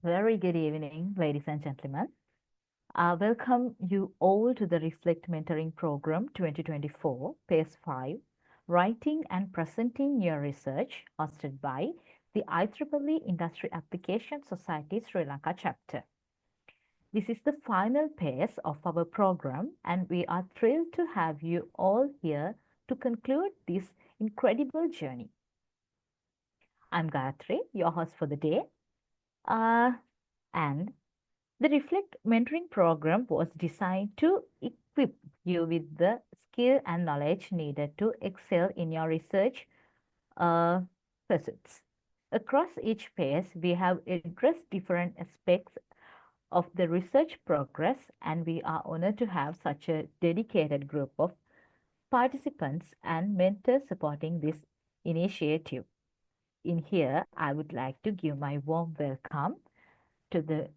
Very good evening, ladies and gentlemen. Welcome you all to the Reflect Mentoring Program 2024, PACE 5, Writing and Presenting Your Research, hosted by the IEEE Industry Application Society Sri Lanka chapter. This is the final phase of our program, and we are thrilled to have you all here to conclude this incredible journey. I'm Gayatri, your host for the day. And the Reflect Mentoring Program was designed to equip you with the skill and knowledge needed to excel in your research pursuits. Across each phase, we have addressed different aspects of the research progress, and we are honored to have such a dedicated group of participants and mentors supporting this initiative. In here, I would like to give my warm welcome to the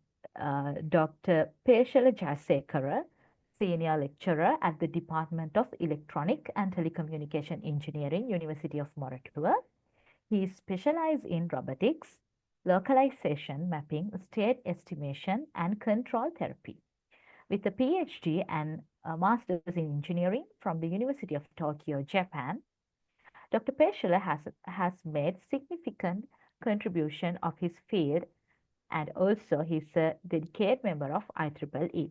Dr. Peshala Jayasekara, Senior Lecturer at the Department of Electronic and Telecommunication Engineering, University of Moratuwa. He specializes in robotics, localization mapping, state estimation, and control therapy. With a PhD and a Master's in Engineering from the University of Tokyo, Japan, Dr. Peshala has made significant contribution of his field, and also he's a dedicated member of IEEE.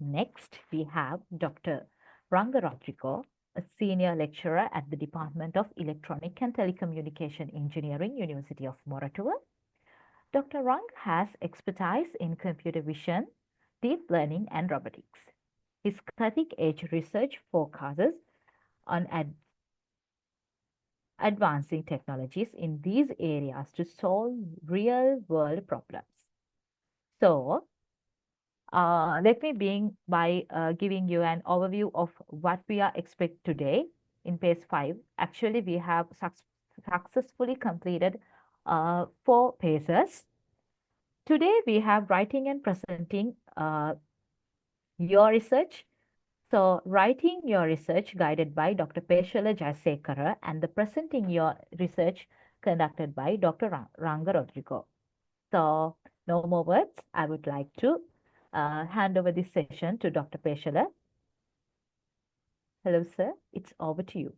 Next, we have Dr. Ranga Rodrigo, a senior lecturer at the Department of Electronic and Telecommunication Engineering, University of Moratuwa. Dr. Rang has expertise in computer vision, deep learning, and robotics. His cutting-edge research focuses on advancing technologies in these areas to solve real-world problems. So, let me begin by giving you an overview of what we are expect today in PACE 5. Actually, we have successfully completed 4 PACEs. Today, we have writing and presenting your research. So, writing your research guided by Dr. Peshala Jayasekara and the presenting your research conducted by Dr. Ranga Rodrigo. So, no more words. I would like to hand over this session to Dr. Peshala. Hello, sir. It's over to you.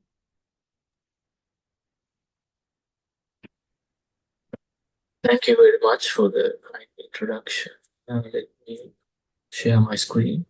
Thank you very much for the kind introduction. Let me share my screen.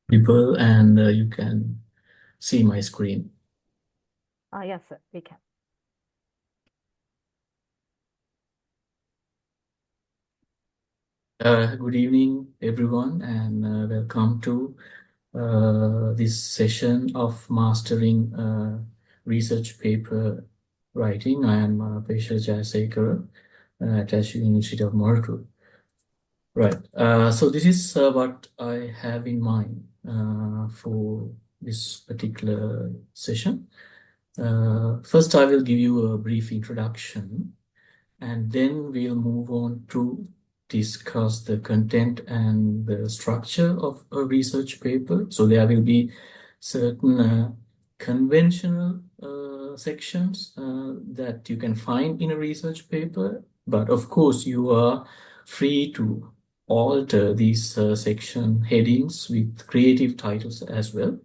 People, and you can see my screen. Yes, sir, we can. Good evening, everyone, and welcome to this session of Mastering Research Paper Writing. I am Peshala Jayasekara at University of Moratuwa. Right. So this is what I have in mind for this particular session. First, I will give you a brief introduction, and then we'll move on to discuss the content and the structure of a research paper. So there will be certain conventional sections that you can find in a research paper, but of course you are free to alter these section headings with creative titles as well.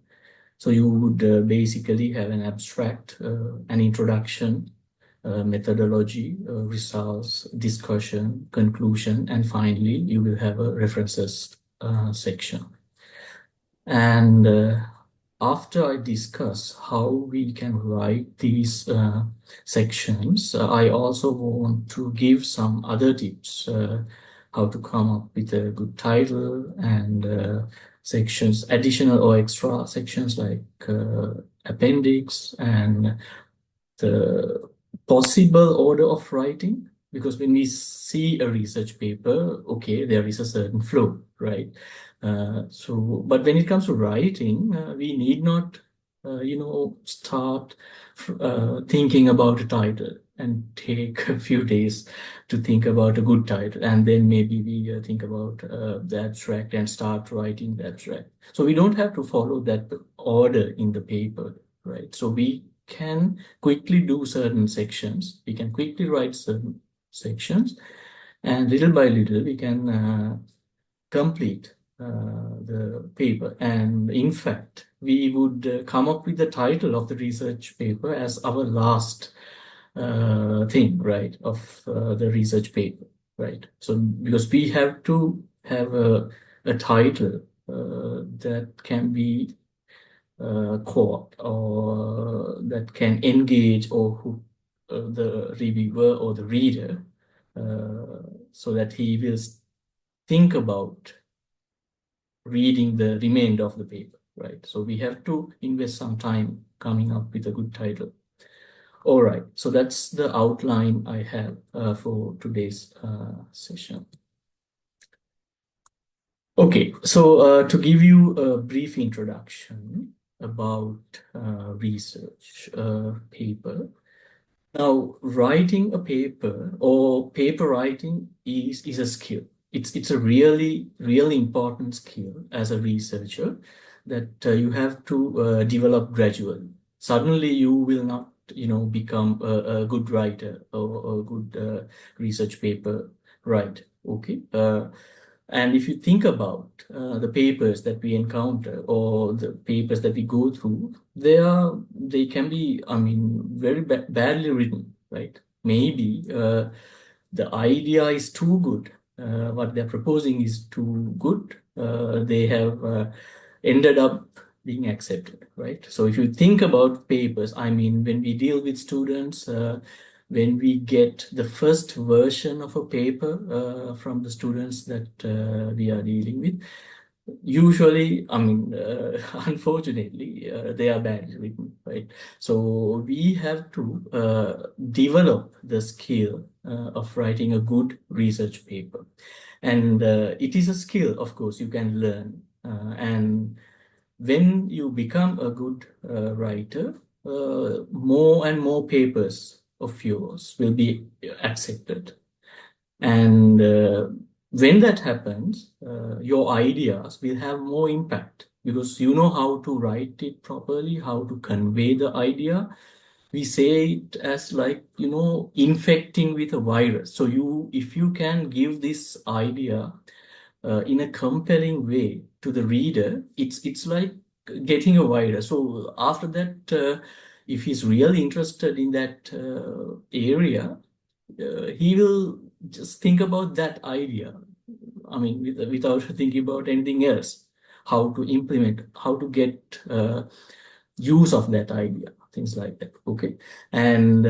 So you would basically have an abstract, an introduction, methodology, results, discussion, conclusion, and finally you will have a references section. And after I discuss how we can write these sections, I also want to give some other tips, how to come up with a good title and sections, additional or extra sections like appendix and the possible order of writing, because when we see a research paper, okay, there is a certain flow, right? But when it comes to writing, we need not, start thinking about a title and take a few days to think about a good title, and then maybe we think about the abstract and start writing the abstract. So we don't have to follow that order in the paper, right? So we can quickly do certain sections. We can quickly write certain sections, and little by little we can complete the paper. And in fact, we would come up with the title of the research paper as our last thing, right, of the research paper, right? So because we have to have a title that can be caught or that can engage or hook the reviewer or the reader, so that he will think about reading the remainder of the paper, right? So we have to invest some time coming up with a good title. All right, so that's the outline I have for today's session. Okay, so to give you a brief introduction about research paper. Now, writing a paper or paper writing is a skill. It's a really important skill as a researcher that you have to develop gradually. Suddenly, you will not, become a good writer or a good research paper writer. Okay. And if you think about the papers that we encounter or the papers that we go through, they can be, I mean, very badly written, right? Maybe the idea is too good. What they're proposing is too good. They have ended up being accepted, right? So if you think about papers, I mean, when we deal with students, when we get the first version of a paper from the students that we are dealing with, usually, I mean, unfortunately, they are badly written, right? So we have to develop the skill of writing a good research paper. And it is a skill, of course, you can learn. And when you become a good writer, more and more papers of yours will be accepted. And when that happens, your ideas will have more impact because you know how to write it properly, how to convey the idea. We say it as like, infecting with a virus. So if you can give this idea in a compelling way to the reader, it's like getting a virus. So after that, if he's really interested in that area, he will just think about that idea. I mean, without thinking about anything else, how to implement, how to get use of that idea, things like that. Okay. And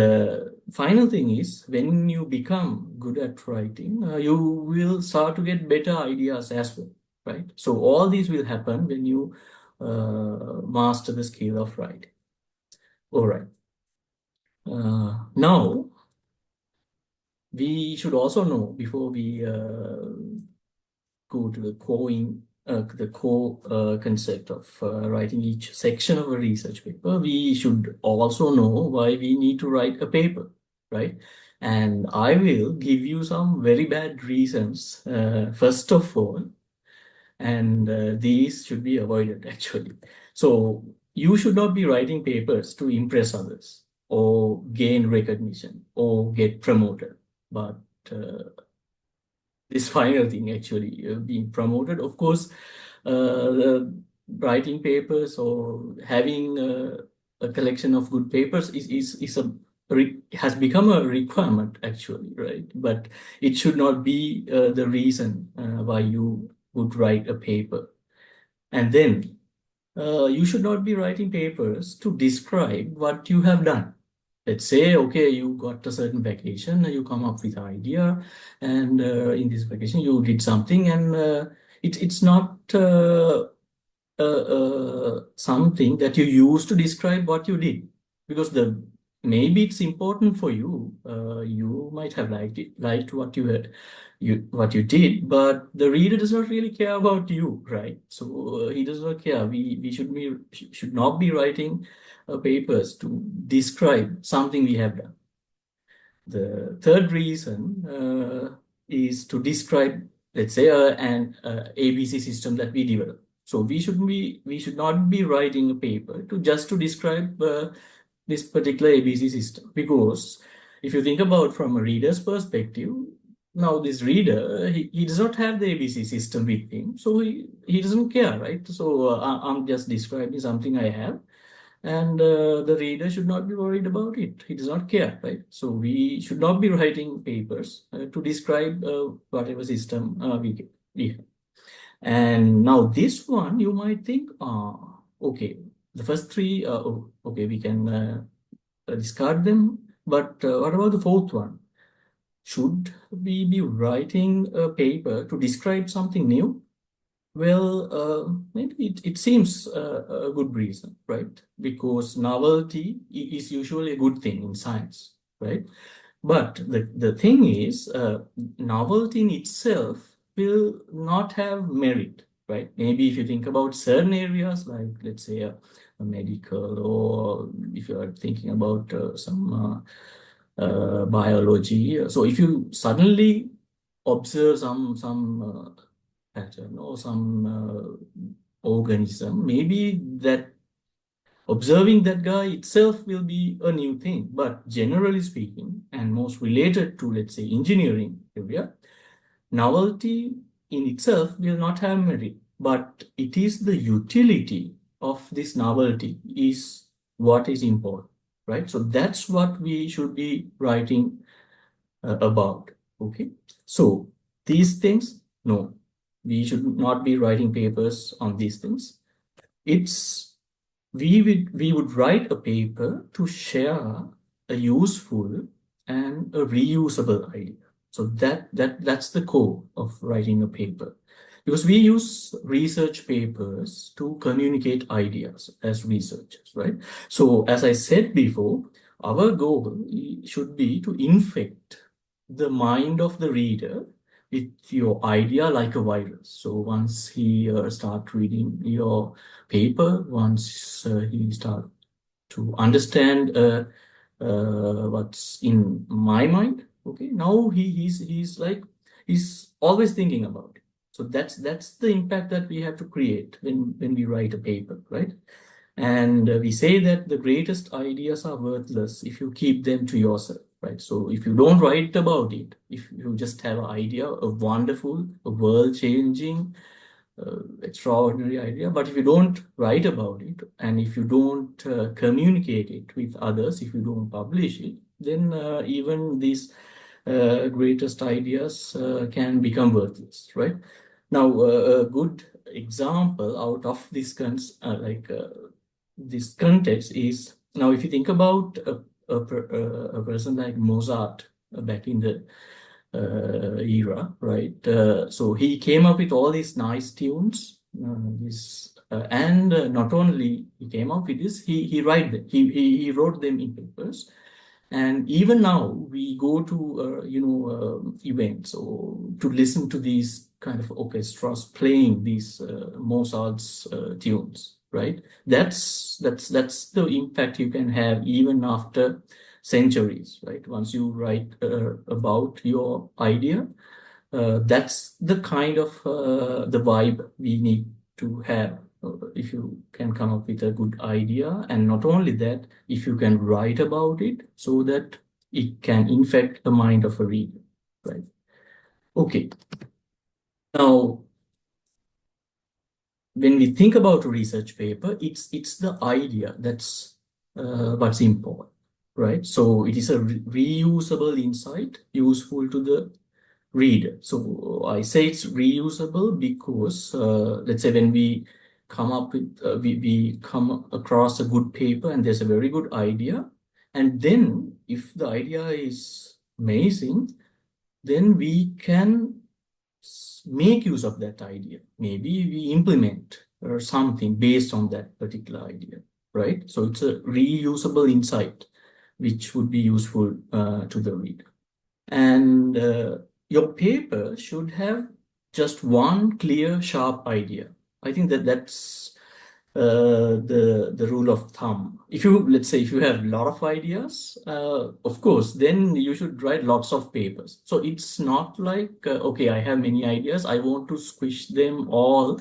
final thing is, when you become good at writing, you will start to get better ideas as well, right? So all these will happen when you master the skill of writing. All right. Now, we should also know before we go to the core concept of writing each section of a research paper, we should also know why we need to write a paper, right? And I will give you some very bad reasons, first of all, and these should be avoided actually. So you should not be writing papers to impress others or gain recognition or get promoted, but this final thing actually being promoted. Of course, writing papers or having a collection of good papers has become a requirement actually, right? But it should not be the reason why you would write a paper. And then you should not be writing papers to describe what you have done. Let's say, okay, you got a certain vacation, you come up with an idea, and in this vacation you did something, and it's not something that you use to describe what you did, because the maybe it's important for you. You might have liked what what you did, but the reader does not really care about you, right? So he does not care. We should not be writing papers to describe something we have done. The third reason is to describe, let's say, an ABC system that we develop. So we should not be writing a paper to describe this particular ABC system, because if you think about from a reader's perspective, now this reader he does not have the ABC system with him, so he doesn't care, right? So I'm just describing something I have, and the reader should not be worried about it. He does not care, right? So we should not be writing papers to describe whatever system we have. And now this one, you might think, okay, the first three, okay, we can discard them. But what about the fourth one? Should we be writing a paper to describe something new? Well, maybe it seems a good reason, right? Because novelty is usually a good thing in science, right? But the thing is, novelty in itself will not have merit, right? Maybe if you think about certain areas, like let's say a medical, or if you are thinking about some biology. So if you suddenly observe some pattern or some organism, maybe that observing that guy itself will be a new thing. But generally speaking, and most related to, let's say, engineering area, novelty in itself will not have merit, but it is the utility of this novelty is what is important, right? So that's what we should be writing about, okay? So these things, no, we should not be writing papers on these things. We would write a paper to share a useful and a reusable idea. So that's the core of writing a paper, because we use research papers to communicate ideas as researchers, right? So as I said before, our goal should be to infect the mind of the reader with your idea like a virus. So once he start reading your paper, once he start to understand what's in my mind, okay, now he's always thinking about it. So that's the impact that we have to create when we write a paper, right? And we say that the greatest ideas are worthless if you keep them to yourself, right? So if you don't write about it, if you just have an idea, a wonderful, a world-changing, extraordinary idea, but if you don't write about it, and if you don't communicate it with others, if you don't publish it, then even these greatest ideas can become worthless, right? Now, a good example out of this this context is, now if you think about a person like Mozart back in the era, right? So he came up with all these nice tunes, and not only he came up with this, he wrote them in papers. And even now we go to events or to listen to these kind of orchestras playing these Mozart's tunes, right? That's the impact you can have even after centuries, right? Once you write about your idea, that's the kind of the vibe we need to have. If you can come up with a good idea, and not only that, if you can write about it so that it can infect the mind of a reader, right? Okay. Now, when we think about a research paper, it's the idea that's what's important, right? So it is a reusable insight, useful to the reader. So I say it's reusable because let's say when we come up with we come across a good paper and there's a very good idea, and then if the idea is amazing, then we can make use of that idea. Maybe we implement or something based on that particular idea, right? So it's a reusable insight. which would be useful to the reader. And your paper should have just one clear, sharp idea. I think that's the rule of thumb. If you, let's say, if you have a lot of ideas, of course, then you should write lots of papers. So it's not like, okay, I have many ideas, I want to squish them all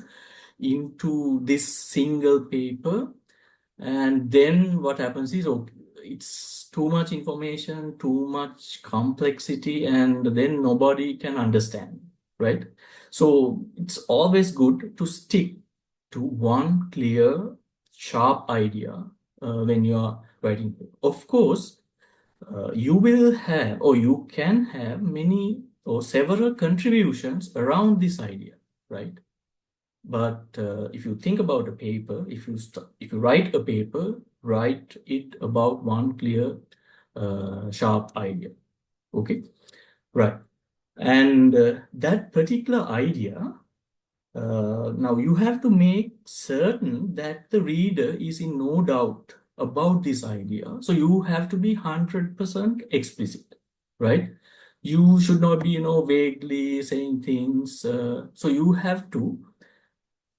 into this single paper. And then what happens is, okay, it's too much information, too much complexity, and then nobody can understand, right? So it's always good to stick to one clear, sharp idea when you are writing. Of course, you will have, or you can have many or several contributions around this idea, right? But if you think about a paper, if you write a paper, write it about one clear, sharp idea. Okay, right. And that particular idea, now you have to make certain that the reader is in no doubt about this idea. So you have to be 100% explicit, right? You should not be, vaguely saying things. So you have to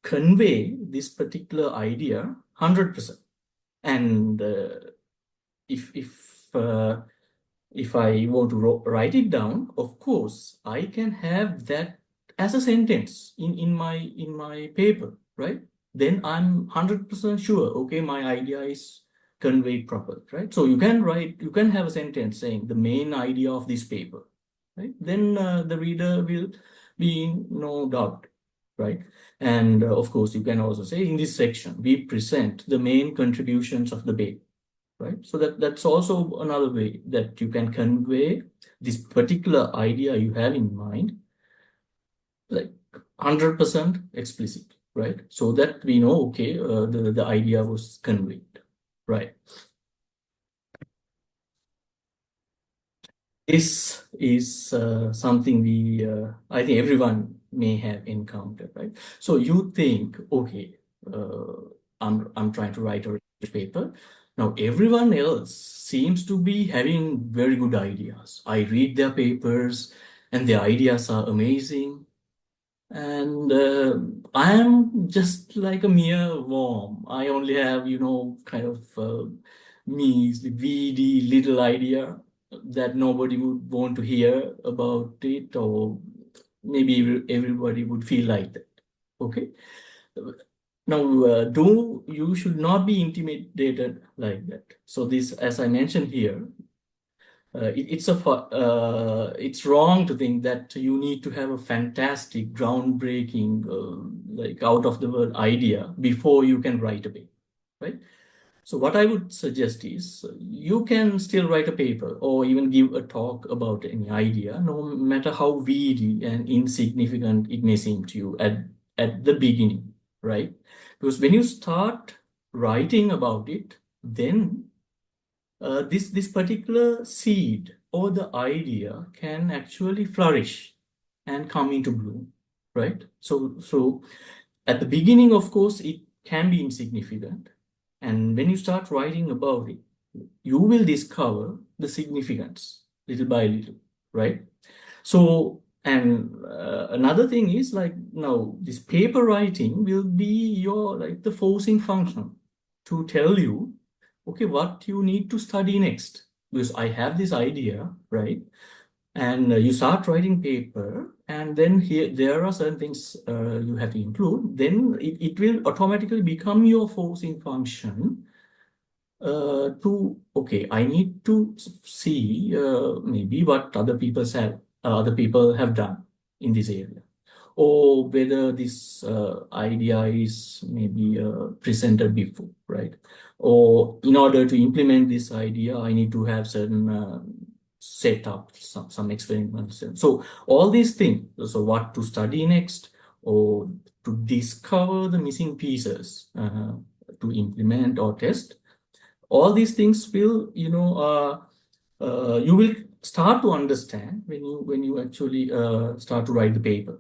convey this particular idea 100%. And if I want to write it down, of course, I can have that as a sentence in my paper, right? Then I'm 100% sure, okay, my idea is conveyed properly, right? So you can have a sentence saying the main idea of this paper, right? Then the reader will be in no doubt, right? And of course, you can also say in this section, we present the main contributions of the paper, right? So that's also another way that you can convey this particular idea you have in mind, like 100% explicit, right? So that we know, okay, the idea was conveyed, right? This is something I think everyone may have encountered, right? So you think, okay, I'm trying to write a research paper. Now everyone else seems to be having very good ideas. I read their papers and their ideas are amazing. And I'm just like a mere worm. I only have, kind of weedy little idea that nobody would want to hear about it, or maybe everybody would feel like that. Okay. Now, you should not be intimidated like that. So this, as I mentioned here, it's wrong to think that you need to have a fantastic, groundbreaking, like out of the world idea before you can write a paper, right? So what I would suggest is you can still write a paper or even give a talk about any idea, no matter how weedy and insignificant it may seem to you at the beginning, right? Because when you start writing about it, then this particular seed or the idea can actually flourish and come into bloom, right? So at the beginning, of course, it can be insignificant. And when you start writing about it, you will discover the significance little by little, right? So, and another thing is like now this paper writing will be your like the forcing function to tell you, okay, what you need to study next. Because I have this idea, right? And you start writing paper, and then here there are certain things you have to include. Then it will automatically become your forcing function to, okay, I need to see maybe what other people have done in this area, or whether this idea is maybe presented before, right? Or in order to implement this idea, I need to have certain setup, some experiments. So all these things, so what to study next, or to discover the missing pieces to implement or test, all these things will, you will start to understand when you actually start to write the paper.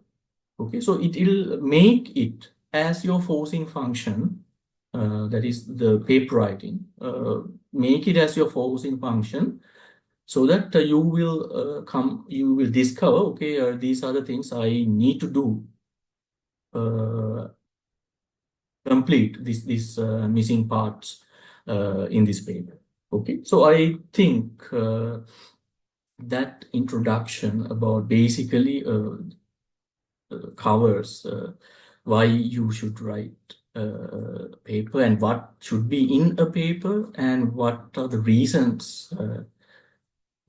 Okay, so it will make it as your forcing function, that is the paper writing, make it as your focusing function, so that you will discover, okay, these are the things I need to do, complete these missing parts in this paper. Okay, so I think that introduction about basically covers why you should write a paper and what should be in a paper and what are the reasons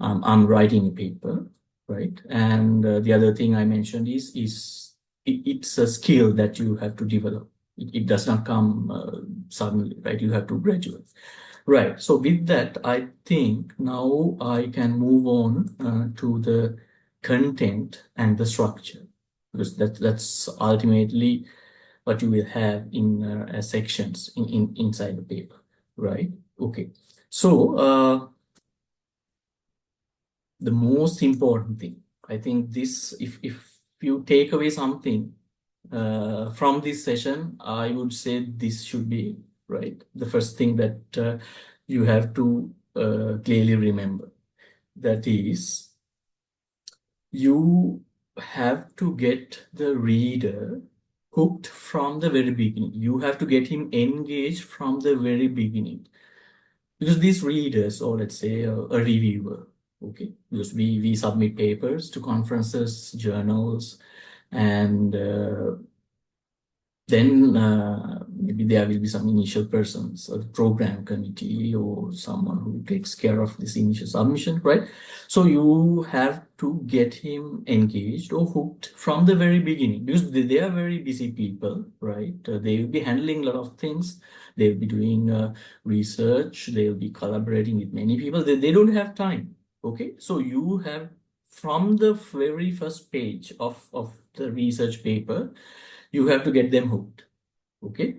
I'm writing a paper, right? And the other thing I mentioned is it's a skill that you have to develop. It does not come suddenly, right? You have to graduate. Right. So with that, I think now I can move on to the content and the structure, because that's ultimately what you will have in as sections inside the paper, right? Okay. So the most important thing, I think this, if you take away something from this session, I would say this should be, right, the first thing that you have to clearly remember. That is, you have to get the reader hooked from the very beginning. You have to get him engaged from the very beginning. Because these readers, or let's say a reviewer, okay, because we submit papers to conferences, journals, and then maybe there will be some initial persons, a program committee or someone who takes care of this initial submission, right? So you have to get him engaged or hooked from the very beginning, because they are very busy people, right? They will be handling a lot of things. They will be doing research. They will be collaborating with many people. They don't have time, okay? So you have, from the very first page of the research paper, you have to get them hooked, okay?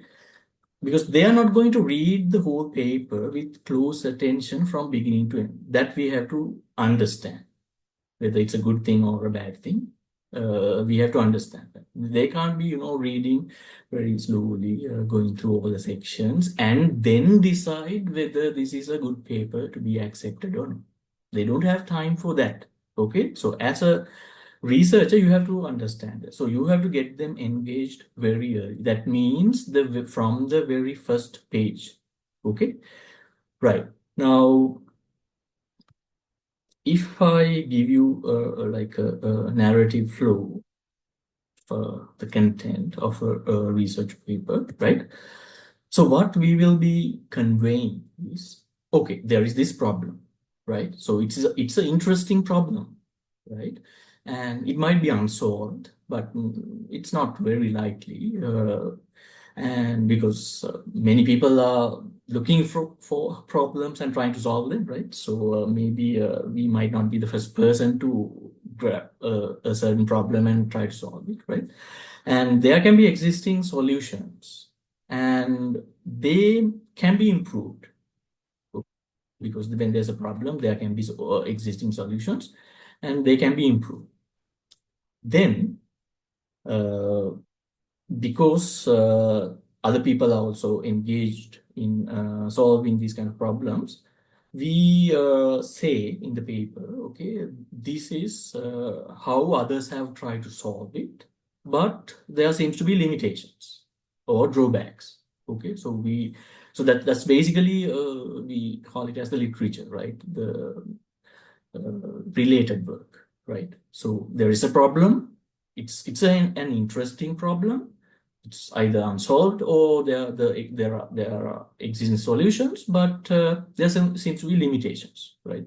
Because they are not going to read the whole paper with close attention from beginning to end. That we have to understand, whether it's a good thing or a bad thing. We have to understand that. They can't be, reading very slowly, going through all the sections, and then decide whether this is a good paper to be accepted or not. They don't have time for that, okay? So as a researcher, you have to understand it. So you have to get them engaged very early. That means from the very first page. Okay, right. Now, if I give you like a narrative flow for the content of a research paper, right? So what we will be conveying is, okay, there is this problem, right? So it's an interesting problem, right? And it might be unsolved, but it's not very likely. And because many people are looking for problems and trying to solve them, right? So maybe we might not be the first person to grab a certain problem and try to solve it, right? And there can be existing solutions, and they can be improved, because when there's a problem, there can be existing solutions, and they can be improved. Then, because other people are also engaged in solving these kind of problems, we say in the paper, okay, this is how others have tried to solve it, but there seems to be limitations or drawbacks. Okay, so that's basically we call it as the literature, right? The related work, right? So there is a problem. It's an interesting problem. It's either unsolved or there are existing solutions, but there seems to be limitations, right?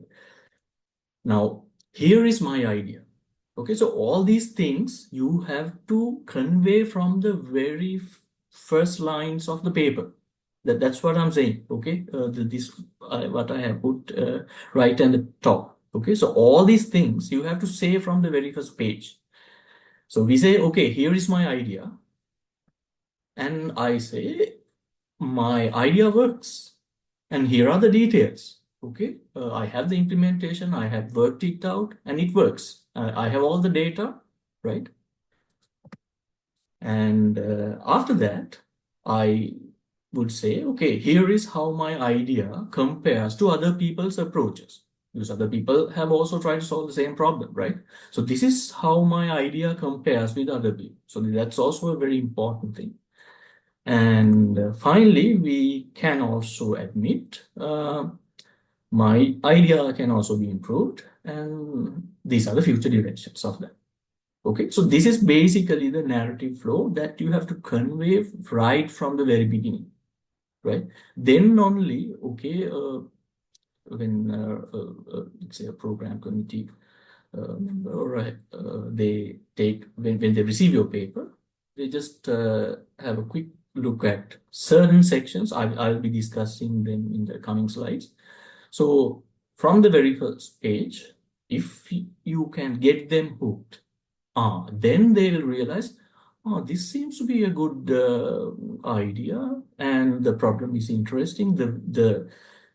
Now, here is my idea. Okay, so all these things you have to convey from the very first lines of the paper. That's what I'm saying. Okay, what I have put right at the top. Okay, so all these things you have to say from the very first page. So we say, okay, here is my idea, and I say my idea works, and here are the details. Okay, I have the implementation, I have worked it out, and it works. I have all the data, right? And after that, I would say, okay, here is how my idea compares to other people's approaches. Because other people have also tried to solve the same problem, right? So this is how my idea compares with other people. So that's also a very important thing. And finally, we can also admit my idea can also be improved, and these are the future directions of that. Okay, so this is basically the narrative flow that you have to convey right from the very beginning, right? Then only, okay, when let's say a program committee member or they take when they receive your paper, they just have a quick look at certain sections. I'll be discussing them in the coming slides. So from the very first page, if you can get them hooked, then they will realize, oh, this seems to be a good idea, and the problem is interesting.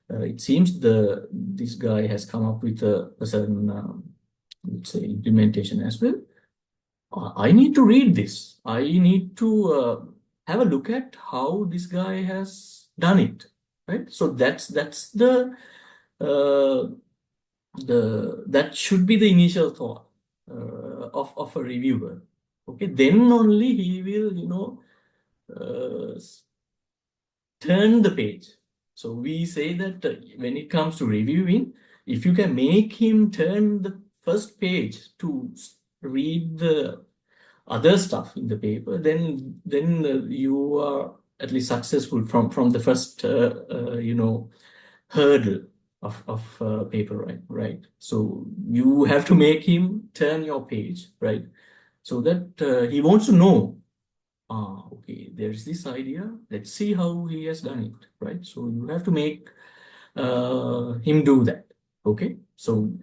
It seems this guy has come up with a certain let's say implementation as well. I need to read this. I need to have a look at how this guy has done it, right? So that's uh, that should be the initial thought of a reviewer. Okay, then only he will, turn the page. So we say that when it comes to reviewing, if you can make him turn the first page to read the other stuff in the paper, then you are at least successful from the first hurdle of paper writing, right? So you have to make him turn your page, right? So that he wants to know, okay, there's this idea. Let's see how he has done it, right? So you have to make him do that, okay? So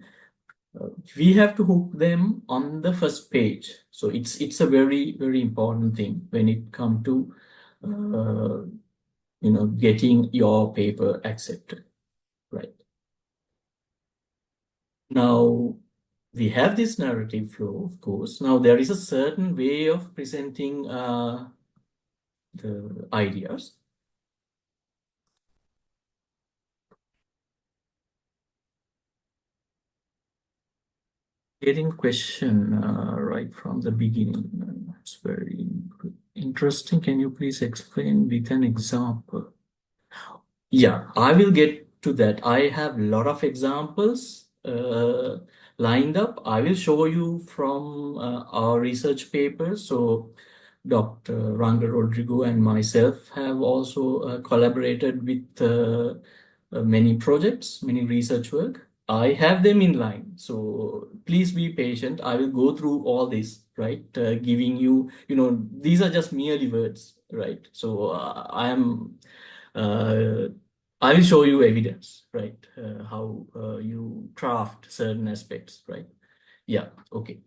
we have to hook them on the first page. So it's a very, very important thing when it comes to getting your paper accepted, right? Now we have this narrative flow, of course. Now there is a certain way of presenting the ideas. Getting question right from the beginning. It's very interesting. Can you please explain with an example? Yeah, I will get to that. I have a lot of examples lined up. I will show you from our research paper. So Dr. Ranga Rodrigo and myself have also collaborated with many projects, many research work. I have them in line. So please be patient. I will go through all this, right? Giving you, these are just merely words, right? So uh, I will show you evidence, right? How you craft certain aspects, right? Yeah, okay.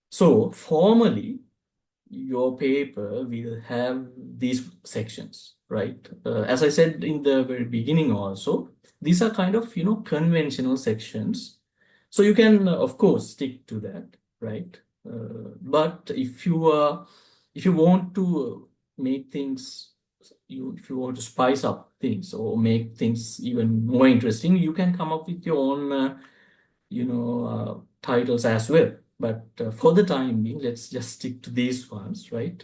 So formally, your paper will have these sections, right? As I said in the very beginning also, these are kind of, conventional sections. So you can, of course, stick to that, right? But if you want to make things, if you want to spice up things or make things even more interesting, you can come up with your own, titles as well. But for the time being, let's just stick to these ones, right?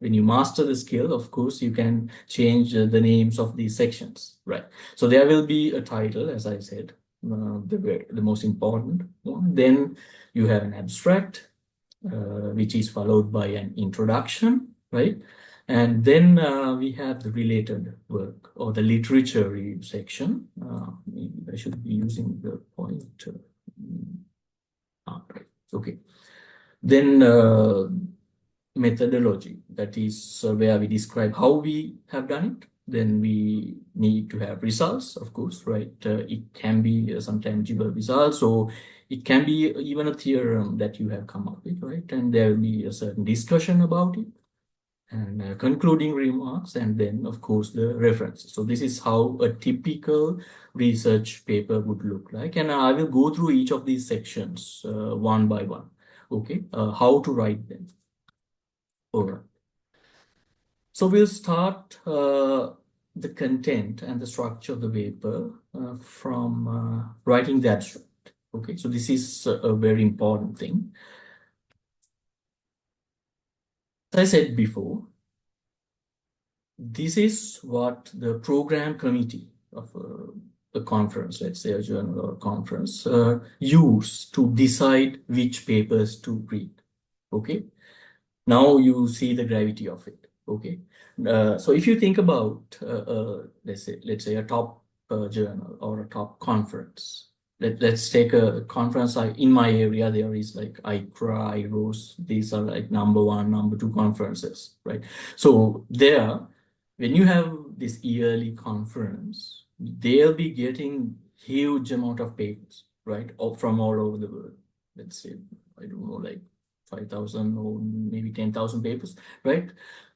When you master the skill, of course, you can change the names of these sections, right? So there will be a title, as I said, the most important one. Then you have an abstract, which is followed by an introduction, right? And then we have the related work or the literature review section. Maybe I should be using the pointer. Right. Okay. Then methodology, that is where we describe how we have done it. Then we need to have results, of course, right? It can be some tangible results, or it can be even a theorem that you have come up with, right? And there will be a certain discussion about it and concluding remarks, and then, of course, the references. So this is how a typical research paper would look like. And I will go through each of these sections one by one. Okay, how to write them. All right. So we'll start the content and the structure of the paper from writing the abstract. Okay, so this is a very important thing. As I said before, this is what the program committee of a conference, let's say a journal or a conference, use to decide which papers to read. Okay, now you see the gravity of it. Okay, so if you think about let's say a top journal or a top conference. Let's take a conference in my area. There is like ICRA, IROS. These are like number 1, number 2 conferences, right? So there, when you have this yearly conference, they'll be getting huge amount of papers, right? From all over the world. Let's say, I don't know, like 5,000 or maybe 10,000 papers, right?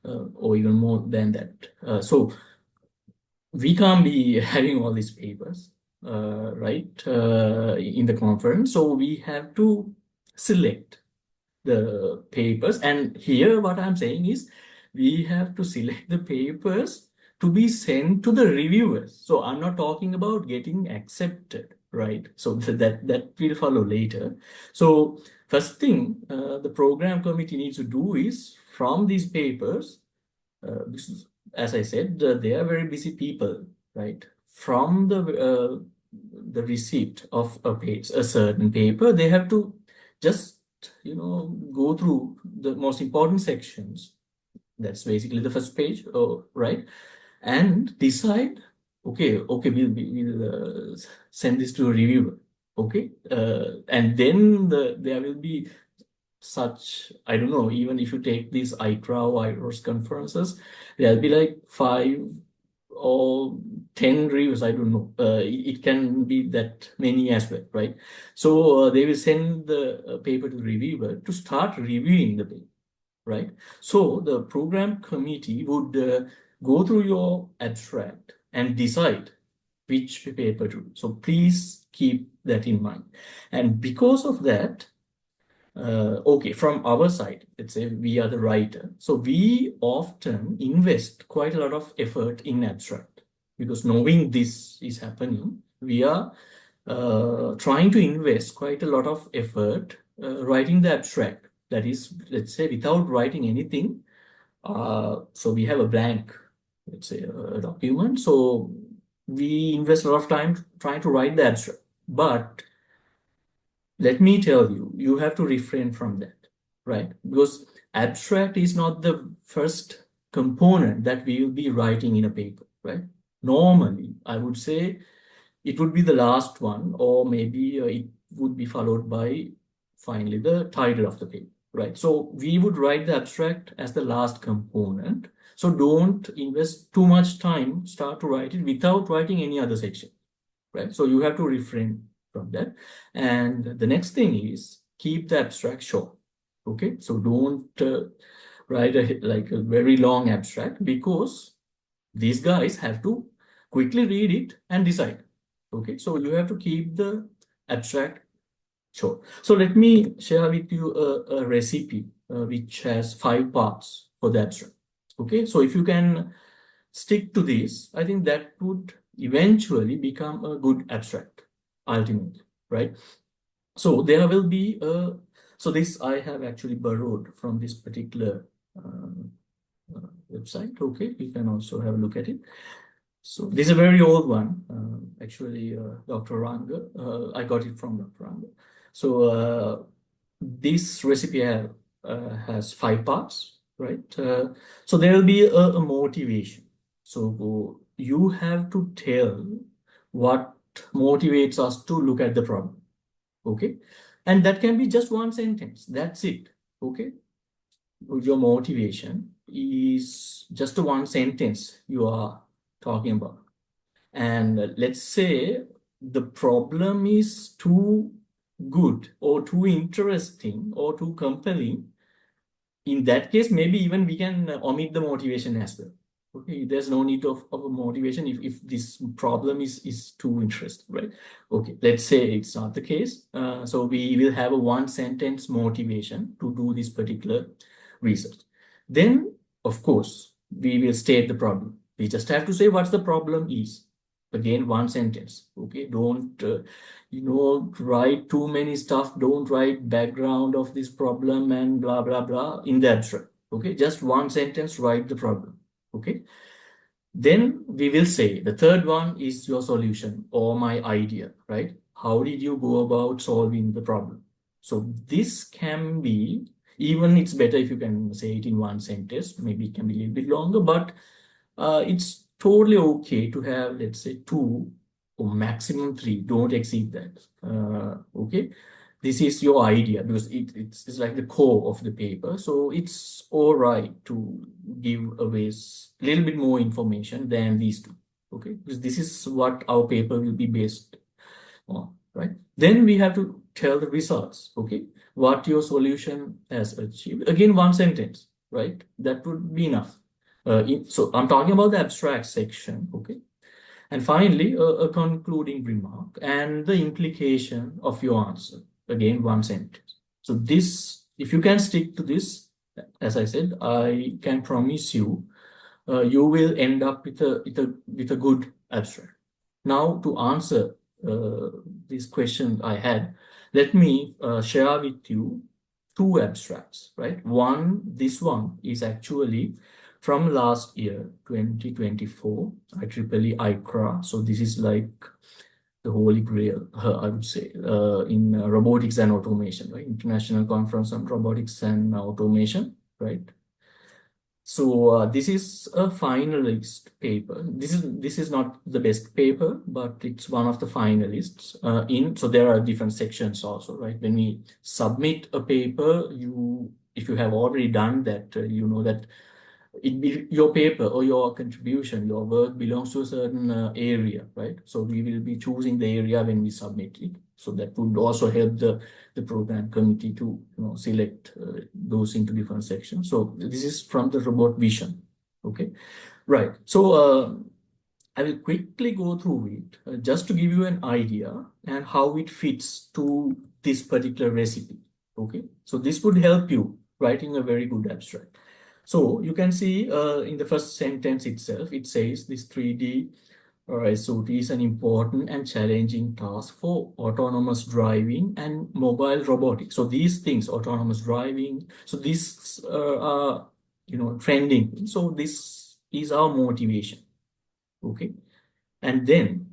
Or even more than that. So we can't be having all these papers, right, in the conference. So we have to select the papers. And here what I'm saying is we have to select the papers to be sent to the reviewers. So I'm not talking about getting accepted, right? So that will follow later. So first thing the program committee needs to do is from these papers, this is, as I said, they are very busy people, right? From the receipt of a certain paper, they have to just go through the most important sections. That's basically the first page, right? And decide, okay, we'll send this to a reviewer, okay? And then there will be such, I don't know, even if you take these ICRA or IROS conferences, there'll be like 5 or 10 reviews, I don't know. It can be that many as well, right? So they will send the paper to the reviewer to start reviewing the paper, right? So the program committee would go through your abstract and decide which paper to do. So please keep that in mind. And because of that, okay, from our side, let's say we are the writer. So we often invest quite a lot of effort in abstract because knowing this is happening, we are trying to invest quite a lot of effort writing the abstract. That is, let's say, without writing anything. So we have a blank, let's say, a document. So we invest a lot of time trying to write the abstract. But let me tell you, you have to refrain from that, right? Because abstract is not the first component that we will be writing in a paper, right? Normally, I would say it would be the last one, or maybe it would be followed by finally the title of the paper, right? So we would write the abstract as the last component. So don't invest too much time, start to write it without writing any other section, right? So you have to refrain from that. And the next thing is keep the abstract short, okay? So don't write like a very long abstract because these guys have to quickly read it and decide. Okay, so you have to keep the abstract short. So let me share with you a recipe which has 5 parts for the abstract. Okay, so if you can stick to this, I think that would eventually become a good abstract, ultimately, right? So there will be so this I have actually borrowed from this particular website. Okay, you can also have a look at it. So this is a very old one, actually, Dr. Ranga. I got it from Dr. Ranga. So this recipe has 5 parts, right? So there will be a motivation. So you have to tell what motivates us to look at the problem, okay? And that can be just one sentence. That's it, okay? Your motivation is just one sentence you are talking about. And let's say the problem is too good or too interesting or too compelling. In that case, maybe even we can omit the motivation as well. Okay, there's no need of a motivation if this problem is too interesting, right? Okay, let's say it's not the case. So we will have a 1 sentence motivation to do this particular research. Then, of course, we will state the problem We just have to say what the problem is. Again, one sentence. Okay, don't write too many stuff. Don't write background of this problem and blah blah blah in the abstract. Okay, just one sentence. Write the problem. Okay. Then we will say the third one is your solution or my idea, right? How did you go about solving the problem? So this can be, even it's better if you can say it in one sentence, maybe it can be a little bit longer, but it's totally okay to have, let's say, two or maximum three. Don't exceed that. Okay. This is your idea because it's like the core of the paper. So it's all right to give away a little bit more information than these two. Okay. Because this is what our paper will be based on, right? Then we have to tell the results. Okay. What your solution has achieved. Again, one sentence, right? That would be enough. So I'm talking about the abstract section, okay? And finally, a concluding remark and the implication of your answer. Again, one sentence. So this, if you can stick to this, as I said, I can promise you, you will end up with a good abstract. Now, to answer this question I had, let me share with you two abstracts, right? This one is actually from last year, 2024, IEEE ICRA. So this is like the holy grail, I would say, in robotics and automation, right? International Conference on Robotics and Automation, right? So this is a finalist paper. This is not the best paper, but it's one of the finalists. So there are different sections also, right? When we submit a paper, if you have already done that, you know that your paper or your contribution, your work belongs to a certain area, right? So we will be choosing the area when we submit it. So that would also help the program committee to select those into different sections. So this is from the robot vision. Okay, right. So I will quickly go through it just to give you an idea and how it fits to this particular recipe. Okay, so this would help you writing a very good abstract. So you can see in the first sentence itself, it says this 3D SOT is an important and challenging task for autonomous driving and mobile robotics. So these things, autonomous driving, so these are trending. So this is our motivation. Okay, and then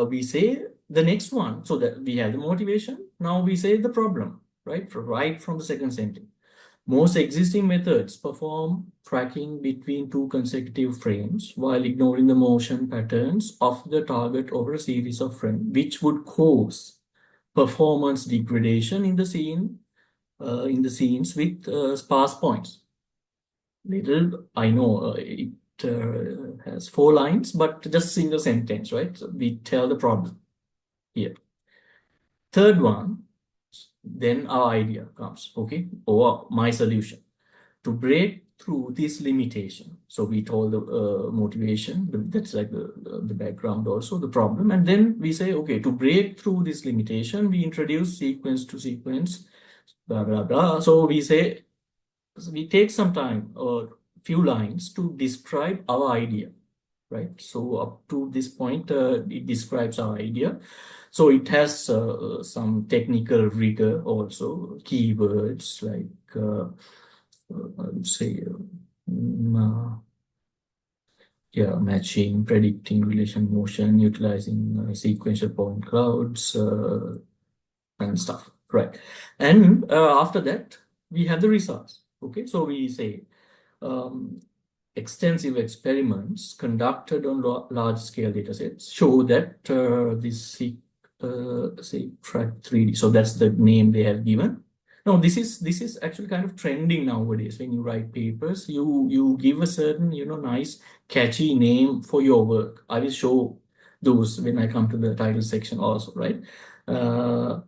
we say the next one. So that we have the motivation. Now we say the problem, right? Right from the second sentence. Most existing methods perform tracking between two consecutive frames while ignoring the motion patterns of the target over a series of frames, which would cause performance degradation in the scenes with sparse points. I know it has 4 lines, but just single sentence, right? So we tell the problem here. Third one, then our idea comes, okay, or my solution to break through this limitation. So we told the motivation, that's like the background also, the problem. And then we say, okay, to break through this limitation, we introduce sequence to sequence, blah, blah, blah. So we say, we take some time or few lines to describe our idea, right? So up to this point, it describes our idea. So it has some technical rigor also, keywords like, I would say, matching, predicting relation motion, utilizing sequential point clouds and stuff, right? And after that, we have the results. Okay, so we say extensive experiments conducted on large-scale datasets show that this track 3D. So that's the name they have given. No, this is actually kind of trending nowadays. When you write papers, you give a certain nice catchy name for your work. I will show those when I come to the title section also, right? And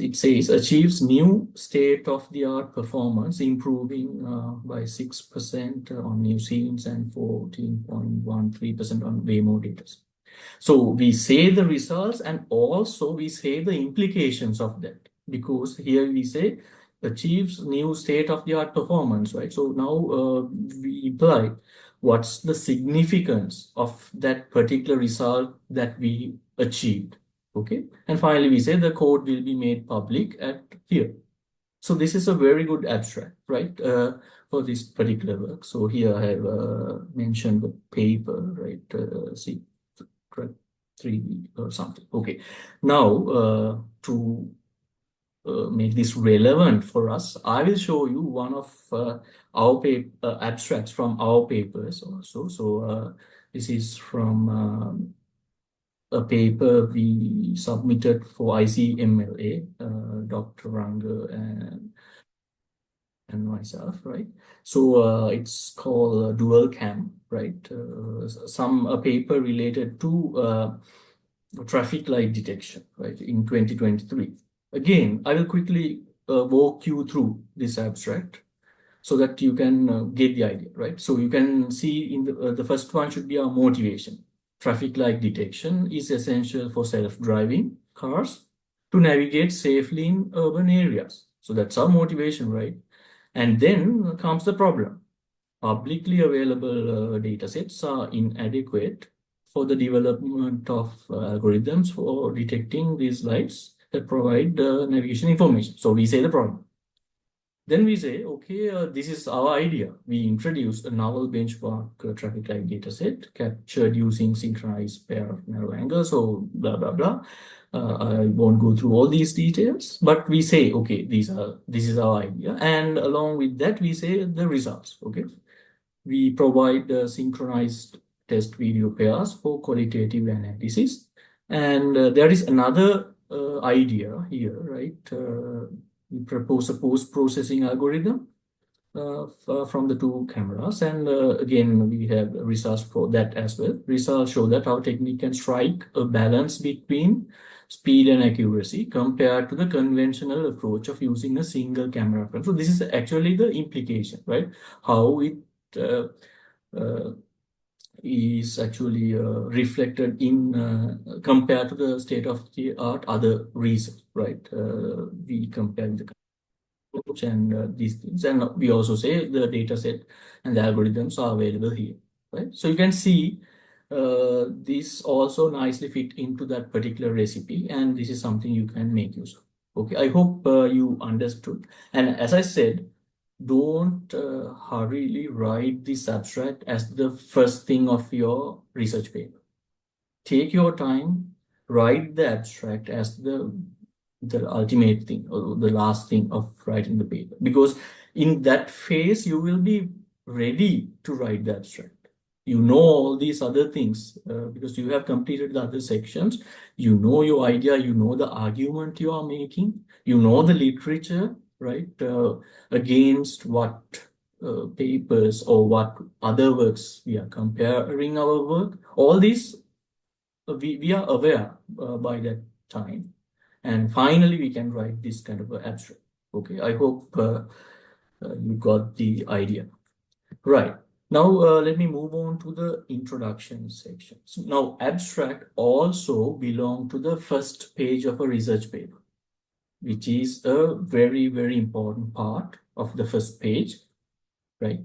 it says achieves new state-of-the-art performance, improving by 6% on new scenes and 14.13% on Waymo data. So we say the results and also we say the implications of that, because here we say achieves new state-of-the-art performance, right? So now we imply what's the significance of that particular result that we achieved. Okay. And finally, we say the code will be made public at here. So this is a very good abstract, right, for this particular work. So here I have mentioned the paper, right? See, 3 or something. Okay. Now, to make this relevant for us, I will show you one of our abstracts from our papers also. So this is from a paper we submitted for ICMLA, Dr. Ranga and myself, right? So it's called Dual Cam, right? A paper related to traffic light detection, right, in 2023. Again, I will quickly walk you through this abstract so that you can get the idea, right? So you can see in the first one should be our motivation. Traffic light detection is essential for self-driving cars to navigate safely in urban areas. So that's our motivation, right? And then comes the problem. Publicly available data sets are inadequate for the development of algorithms for detecting these lights that provide navigation information. So we say the problem. Then we say, okay, this is our idea. We introduce a novel benchmark traffic light data set captured using synchronized pair of narrow angles, so blah, blah, blah. I won't go through all these details, but we say, okay, this is our idea. And along with that, we say the results, okay? We provide synchronized test video pairs for qualitative analysis. And there is another idea here, right? We propose a post-processing algorithm from the two cameras. And again, we have results for that as well. Results show that our technique can strike a balance between speed and accuracy compared to the conventional approach of using a single camera frame. So this is actually the implication, right? How it is actually reflected in compared to the state of the art other reasons, right? We compare the approach and these things, and we also say the data set and the algorithms are available here, right? So you can see this also nicely fit into that particular recipe, and this is something you can make use of. Okay, I hope you understood. And as I said, don't hurriedly write this abstract as the first thing of your research paper. Take your time, write the abstract as the ultimate thing or the last thing of writing the paper, because in that phase you will be ready to write the abstract. You know all these other things because you have completed the other sections. You know your idea, you know the argument you are making, you know the literature, right? Against what papers or what other works we are comparing our work. All these we are aware by that time. And finally, we can write this kind of abstract. Okay, I hope you got the idea. Right. Now, let me move on to the introduction section. So now, abstract also belong to the first page of a research paper, which is a very, very important part of the first page, right?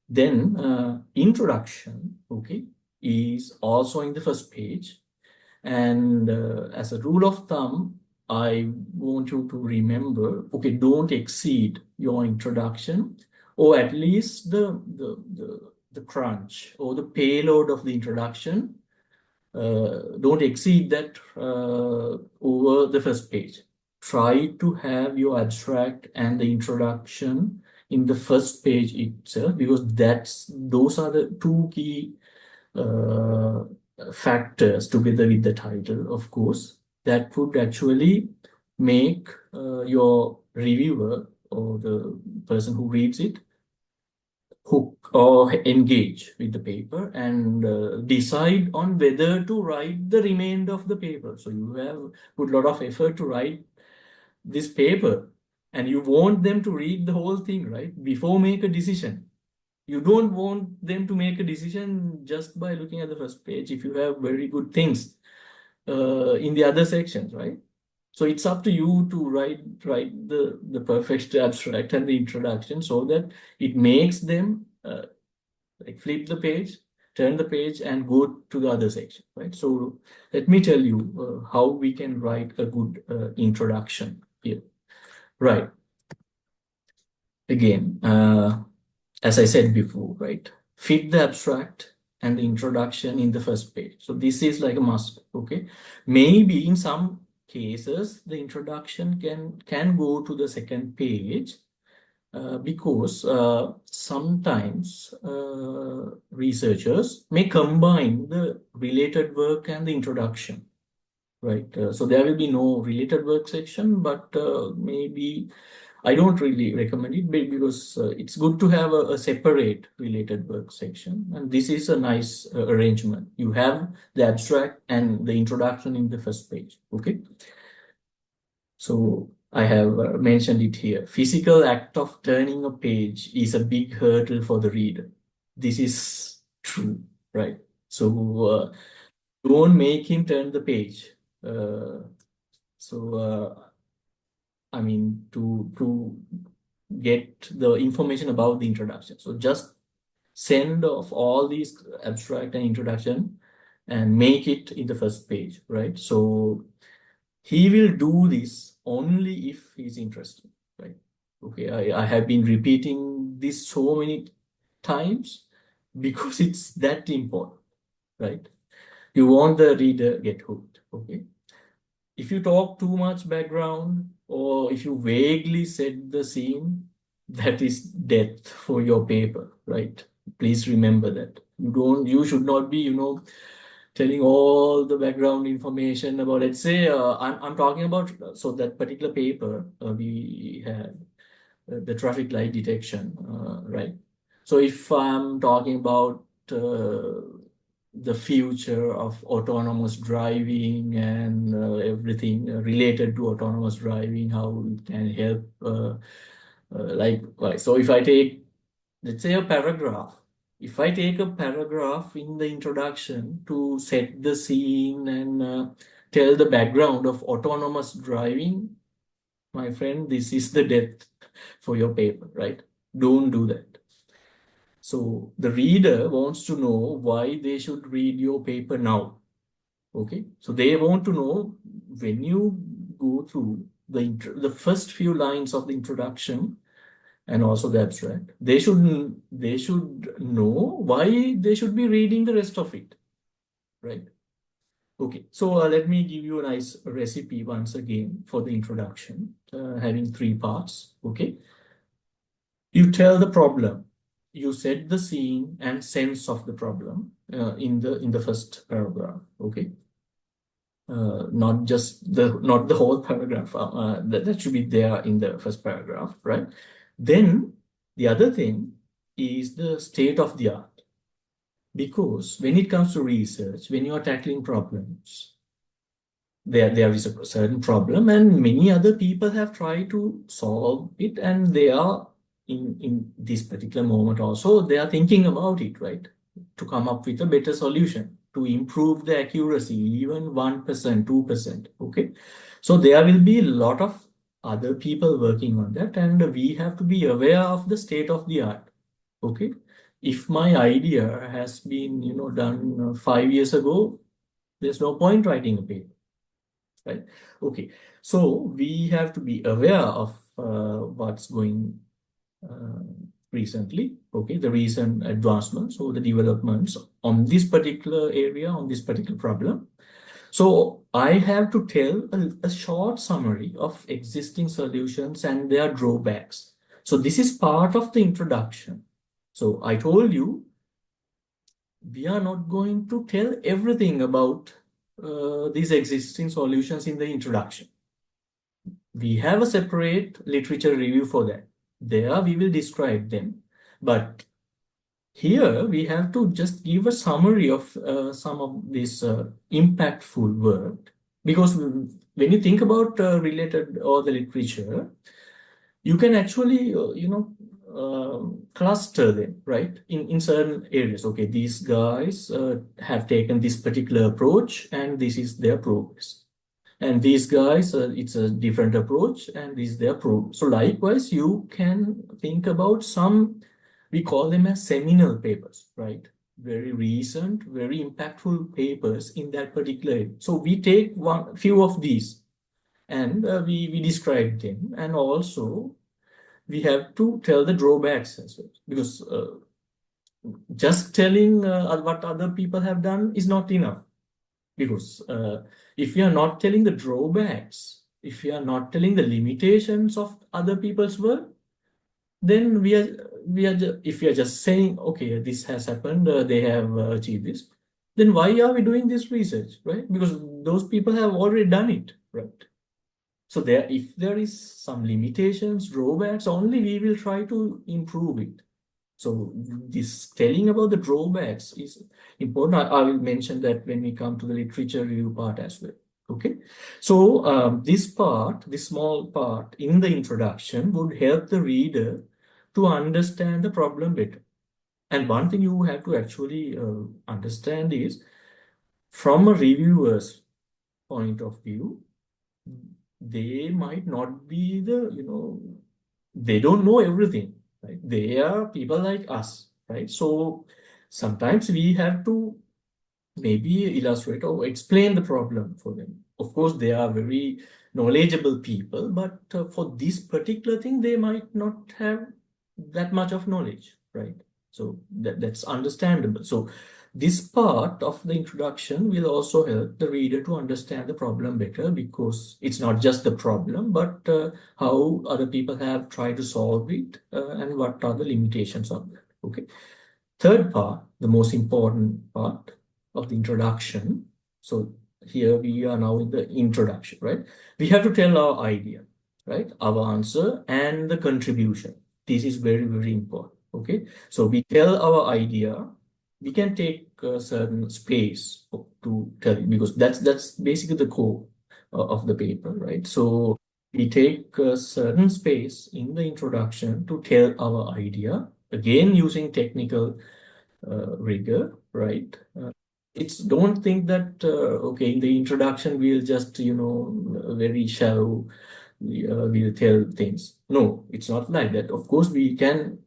Then introduction, okay, is also in the first page. And as a rule of thumb, I want you to remember, okay, don't exceed your introduction, or at least the crunch or the payload of the introduction. Don't exceed that over the first page. Try to have your abstract and the introduction in the first page itself, because those are the two key factors, together with the title, of course, that would actually make your reviewer or the person who reads it hook or engage with the paper and decide on whether to write the remainder of the paper. So you have put a lot of effort to write this paper, and you want them to read the whole thing, right? Before make a decision. You don't want them to make a decision just by looking at the first page if you have very good things in the other sections, right? So it's up to you to write the perfect abstract and the introduction so that it makes them Like flip the page, turn the page, and go to the other section, right? So let me tell you how we can write a good introduction here. Right. Again, as I said before, right? Fit the abstract and the introduction in the first page. So this is like a must, okay? Maybe in some cases, the introduction can go to the second page because sometimes researchers may combine the related work and the introduction, right? So there will be no related work section, but maybe I don't really recommend it because it's good to have a separate related work section. And this is a nice arrangement. You have the abstract and the introduction in the first page, okay? So I have mentioned it here. Physical act of turning a page is a big hurdle for the reader. This is true, right? So don't make him turn the page. I mean, to get the information about the introduction. So just send off all these abstract and introduction and make it in the first page, right? So he will do this only if he's interested, right? Okay, I have been repeating this so many times because it's that important, right? You want the reader get hooked, okay? If you talk too much background or if you vaguely set the scene, that is death for your paper, right? Please remember that. You should not be, telling all the background information about, let's say, I'm talking about, so that particular paper, we had the traffic light detection, right? So if I'm talking about the future of autonomous driving and everything related to autonomous driving, how it can help, like, so if I take, let's say, a paragraph, if I take a paragraph in the introduction to set the scene and tell the background of autonomous driving, my friend, this is the death for your paper, right? Don't do that. So the reader wants to know why they should read your paper now. Okay, so they want to know when you go through the first few lines of the introduction and also the abstract, they should know why they should be reading the rest of it, right? Okay, so let me give you a nice recipe once again for the introduction, having 3 parts. Okay, you tell the problem, you set the scene and sense of the problem in the first paragraph. Okay, not the whole paragraph. That should be there in the first paragraph, right? Then the other thing is the state of the art. Because when it comes to research, when you are tackling problems, there is a certain problem and many other people have tried to solve it, and they are in this particular moment also, they are thinking about it, right? To come up with a better solution, to improve the accuracy, even 1%, 2%, okay? So there will be a lot of other people working on that, and we have to be aware of the state of the art, okay? If my idea has been, done 5 years ago, there's no point writing a paper, right? Okay, so we have to be aware of what's going recently, okay, the recent advancements or the developments on this particular area, on this particular problem. So I have to tell a short summary of existing solutions and their drawbacks. So this is part of the introduction. So I told you, we are not going to tell everything about these existing solutions in the introduction. We have a separate literature review for that. There we will describe them. But here we have to just give a summary of some of this impactful work. Because when you think about related or the literature, you can actually, cluster them, right? In certain areas. Okay, these guys have taken this particular approach and this is their progress. And these guys, it's a different approach and this is their progress. So likewise, you can think about some we call them as seminal papers, right? Very recent, very impactful papers in that particular area. So we take few of these and we describe them, and also we have to tell the drawbacks as well, because just telling what other people have done is not enough. Because if you are not telling the drawbacks, if you are not telling the limitations of other people's work, then if we are just saying, okay, this has happened, they have achieved this, then why are we doing this research, right? Because those people have already done it, right? So if there is some limitations, drawbacks, only we will try to improve it. So this telling about the drawbacks is important. I will mention that when we come to the literature review part as well. Okay. So this small part in the introduction would help the reader to understand the problem better. And one thing you have to actually understand is, from a reviewer's point of view, they might not be they don't know everything, right? They are people like us, right? So sometimes we have to maybe illustrate or explain the problem for them. Of course, they are very knowledgeable people, but for this particular thing, they might not have that much of knowledge, right? So that's understandable. So this part of the introduction will also help the reader to understand the problem better, because it's not just the problem, but how other people have tried to solve it, and what are the limitations of that. Okay. Third part, the most important part of the introduction. So here we are now in the introduction, right? We have to tell our idea, right? Our answer and the contribution. This is very, very important. Okay. So we tell our idea. We can take a certain space to tell you, because that's basically the core of the paper, right? So we take a certain space in the introduction to tell our idea, again using technical rigor, right? It's don't think that okay, in the introduction we'll just very shallow, we'll tell things. No, it's not like that. Of course, we can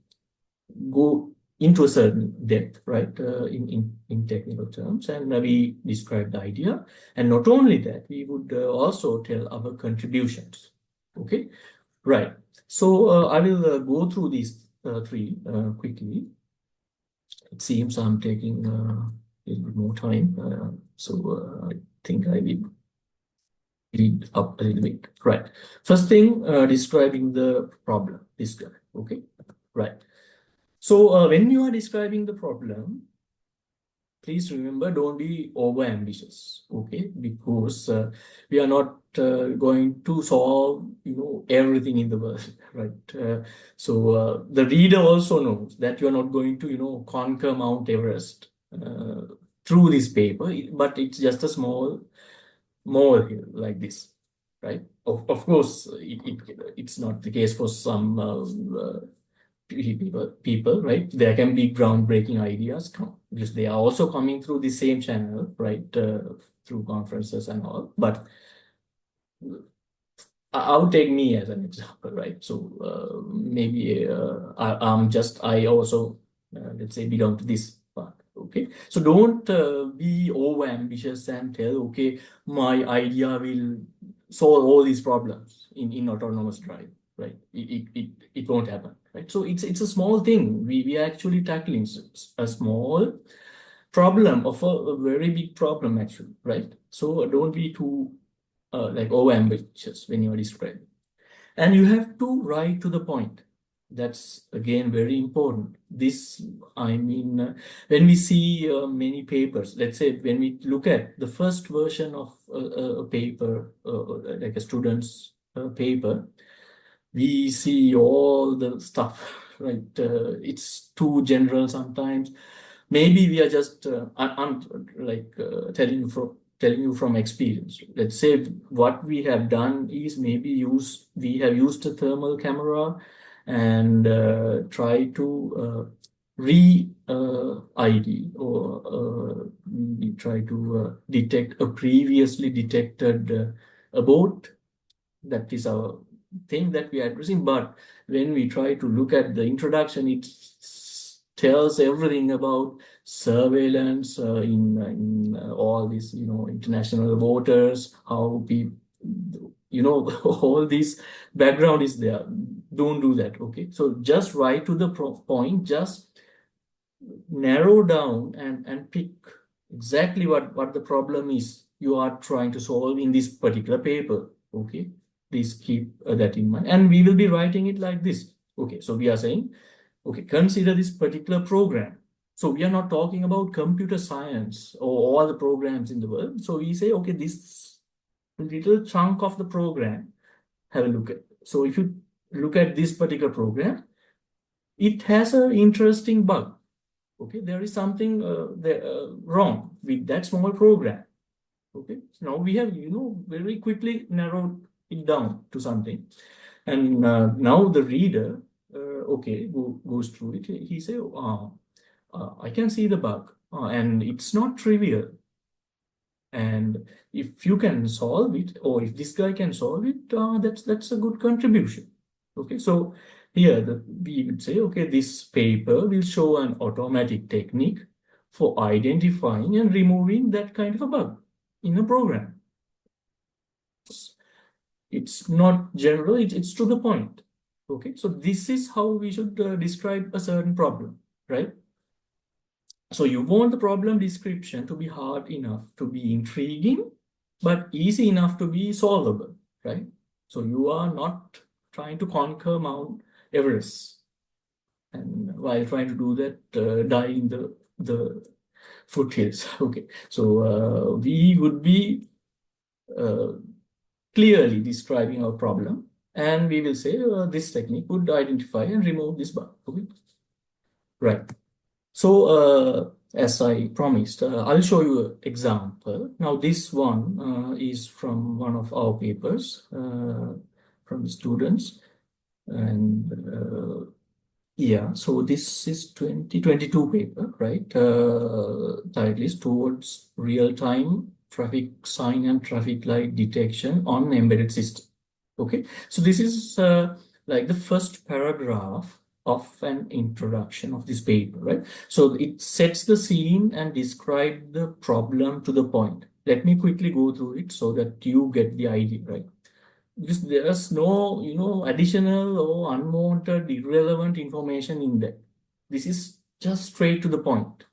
go into a certain depth, right? In technical terms, and we describe the idea, and not only that, we would also tell our contributions. Okay, right. So I will go through these three quickly. It seems I'm taking a little bit more time, so I think I will read up a little bit. Right. First thing, describing the problem. Describe. Okay. Right. So when you are describing the problem, please remember, don't be over ambitious, okay? Because we are not going to solve everything in the world, right? So the reader also knows that you are not going to conquer Mount Everest through this paper, but it's just a small molehill like this, right? Of course, it's not the case for some people, right? There can be groundbreaking ideas come, because they are also coming through the same channel, right? Through conferences and all. But I'll take me as an example, right? So maybe I also let's say belong to this part. Okay, so don't be over ambitious and tell, okay, my idea will solve all these problems in autonomous drive, right? It won't happen, right? So it's a small thing. We are actually tackling a small problem of a very big problem, actually, right? So don't be too like over ambitious when you are describing, and you have to write to the point. That's again very important. This, I mean, when we see many papers, let's say when we look at the first version of a paper, like a student's paper, we see all the stuff, right? It's too general sometimes. Maybe we are just I'm like telling you from experience. Let's say what we have done is maybe we have used a thermal camera and try to re ID, or we try to detect a previously detected abort. That is our thing that we are addressing. But when we try to look at the introduction, it tells everything about surveillance in all these, international waters, how people, all this background is there. Don't do that, okay? So just write to the point, just narrow down and pick exactly what the problem is you are trying to solve in this particular paper, okay? Please keep that in mind. And we will be writing it like this. Okay, so we are saying, okay, consider this particular program. So we are not talking about computer science or all the programs in the world. So we say, okay, this little chunk of the program, have a look at. So if you look at this particular program, it has an interesting bug. Okay, there is something wrong with that small program. Okay, so now we have, very quickly narrowed it down to something. And now the reader, okay, goes through it. He say, I can see the bug, and it's not trivial. And if you can solve it, or if this guy can solve it, that's a good contribution. Okay, so here we would say, okay, this paper will show an automatic technique for identifying and removing that kind of a bug in a program. It's not general, it's to the point. Okay, so this is how we should describe a certain problem, right? So you want the problem description to be hard enough to be intriguing, but easy enough to be solvable, right? So you are not trying to conquer Mount Everest. And while trying to do that, die in the foothills. Okay, so we would be clearly describing our problem, and we will say this technique would identify and remove this bug. Okay, right. So as I promised, I'll show you an example. Now this one is from one of our papers from the students, and yeah, so this is 2022 paper, right? Title is Towards Real-Time Traffic Sign and Traffic Light Detection on Embedded System. Okay, so this is like the first paragraph of an introduction of this paper, right? So it sets the scene and describes the problem to the point. Let me quickly go through it so that you get the idea, right? Because there's no, additional or unwanted, irrelevant information in there. This is just straight to the point.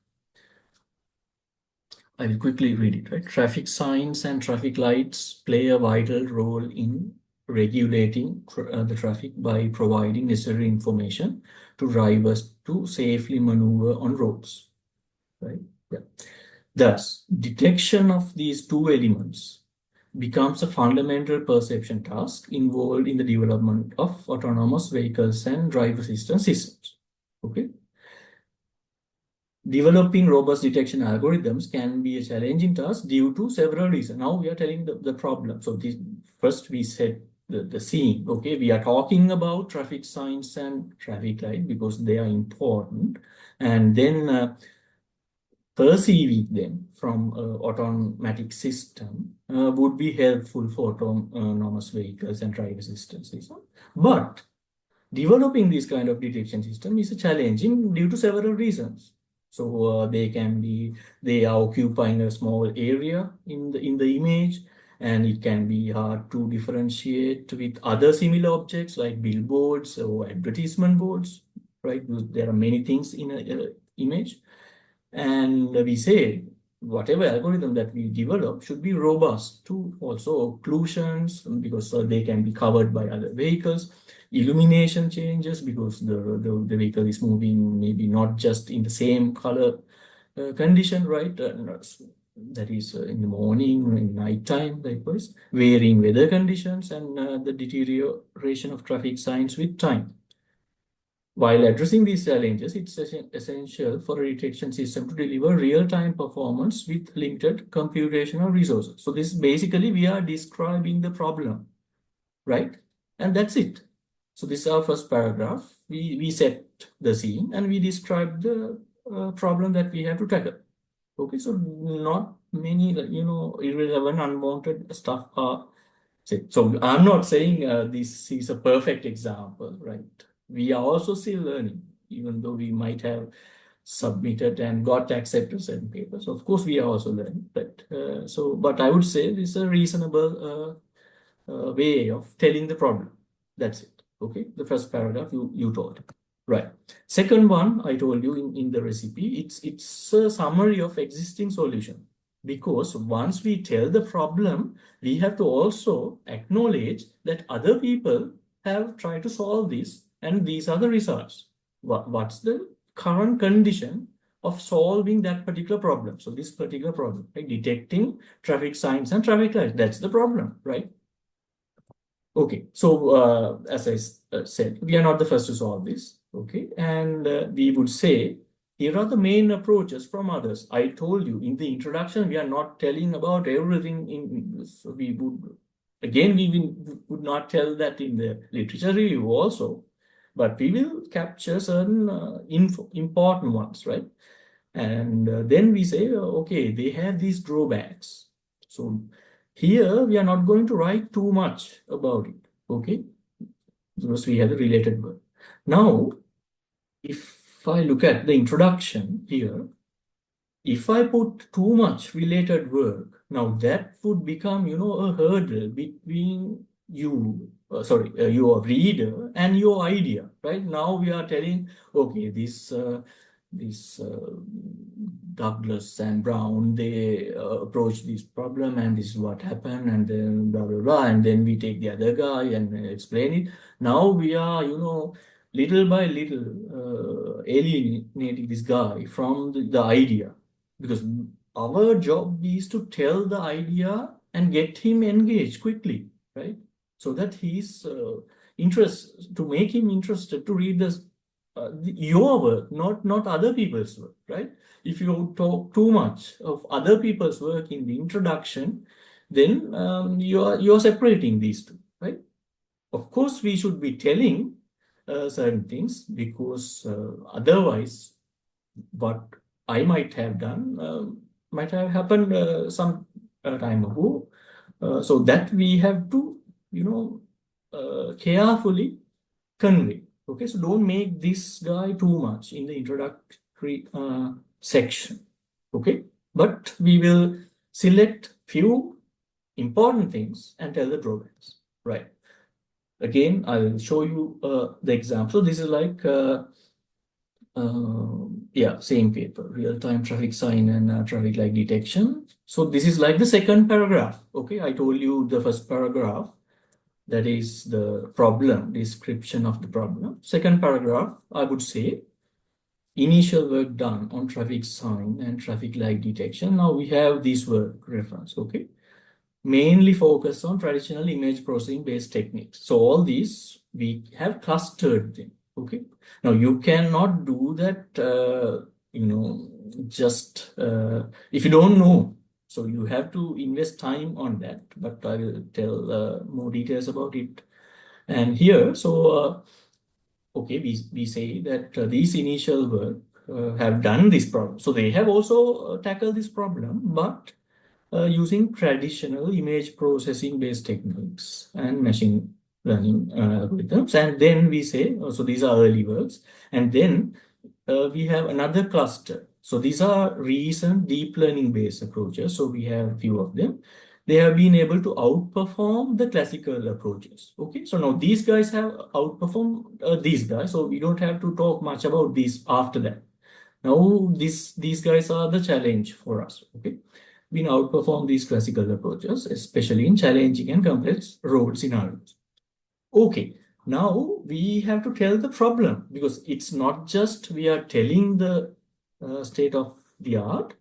I will quickly read it, right? Traffic signs and traffic lights play a vital role in regulating the traffic by providing necessary information to drivers to safely maneuver on roads, right? Yeah. Thus, detection of these two elements becomes a fundamental perception task involved in the development of autonomous vehicles and driver assistance systems. Okay. Developing robust detection algorithms can be a challenging task due to several reasons. Now we are telling the problem. So first we said the scene. Okay, we are talking about traffic signs and traffic light because they are important. And then perceiving them from automatic system would be helpful for autonomous vehicles and driver assistance system. But developing this kind of detection system is challenging due to several reasons. So they are occupying a small area in the image, and it can be hard to differentiate with other similar objects like billboards or advertisement boards, right? There are many things in an image. And we say whatever algorithm that we develop should be robust to also occlusions because they can be covered by other vehicles, illumination changes because the vehicle is moving maybe not just in the same color condition, right? That is in the morning, in nighttime, likewise, varying weather conditions and the deterioration of traffic signs with time. While addressing these challenges, it's essential for a detection system to deliver real-time performance with limited computational resources. So this basically we are describing the problem, right? And that's it. So this is our first paragraph. We set the scene and we describe the problem that we have to tackle. Okay, so not many, irrelevant, unwanted stuff are said. So I'm not saying this is a perfect example, right? We are also still learning. even though we might have submitted and got accepted certain papers. Of course, we are also learning, but I would say this is a reasonable way of telling the problem. That's it. Okay, the first paragraph you told. Right. Second one, I told you in the recipe, it's a summary of existing solution. Because once we tell the problem, we have to also acknowledge that other people have tried to solve this, and these are the results. What's the current condition of solving that particular problem? So this particular problem, like detecting traffic signs and traffic lights, that's the problem, right? Okay, so as I said, we are not the first to solve this. Okay, and we would say here are the main approaches from others. I told you in the introduction, we are not telling about everything in this. So we would, again, would not tell that in the literature review also, but we will capture certain important ones, right? And then we say, okay, they have these drawbacks. So here we are not going to write too much about it, okay? Because we have the related word. Now, if I look at the introduction here, if I put too much related work, now that would become, a hurdle between your reader and your idea, right? Now we are telling, okay, this Douglas and Brown, they approach this problem and this is what happened and then blah, blah, blah. And then we take the other guy and explain it. Now we are, little by little alienating this guy from the idea, because our job is to tell the idea and get him engaged quickly, right? So that he's to make him interested to read your work, not other people's work, right? If you talk too much of other people's work in the introduction, then you're separating these two, right? Of course, we should be telling certain things, because otherwise, what I might have done might have happened some time ago. So that we have to, carefully convey. Okay, so don't make this guy too much in the introductory section. Okay, but we will select few important things and tell the drawbacks. Right. Again, I will show you the example. This is like same paper, real-time traffic sign and traffic light detection. So this is like the second paragraph. Okay, I told you the first paragraph, that is the problem, description of the problem. Second paragraph, I would say, initial work done on traffic sign and traffic light detection. Now we have this work reference, okay? Mainly focus on traditional image processing based techniques. So all these, we have clustered them, okay? Now you cannot do that, just if you don't know. So you have to invest time on that, but I will tell more details about it. And here, so, okay, we say that these initial work have done this problem. So they have also tackled this problem, but using traditional image processing based techniques and machine learning algorithms. And then we say, so these are early works. And then we have another cluster. So these are recent deep learning based approaches. So we have a few of them. They have been able to outperform the classical approaches. Okay, so now these guys have outperformed these guys. So we don't have to talk much about these after that. Now these guys are the challenge for us. Okay, we now outperform these classical approaches, especially in challenging and complex road scenarios. Okay, now we have to tell the problem, because it's not just we are telling the state of the art.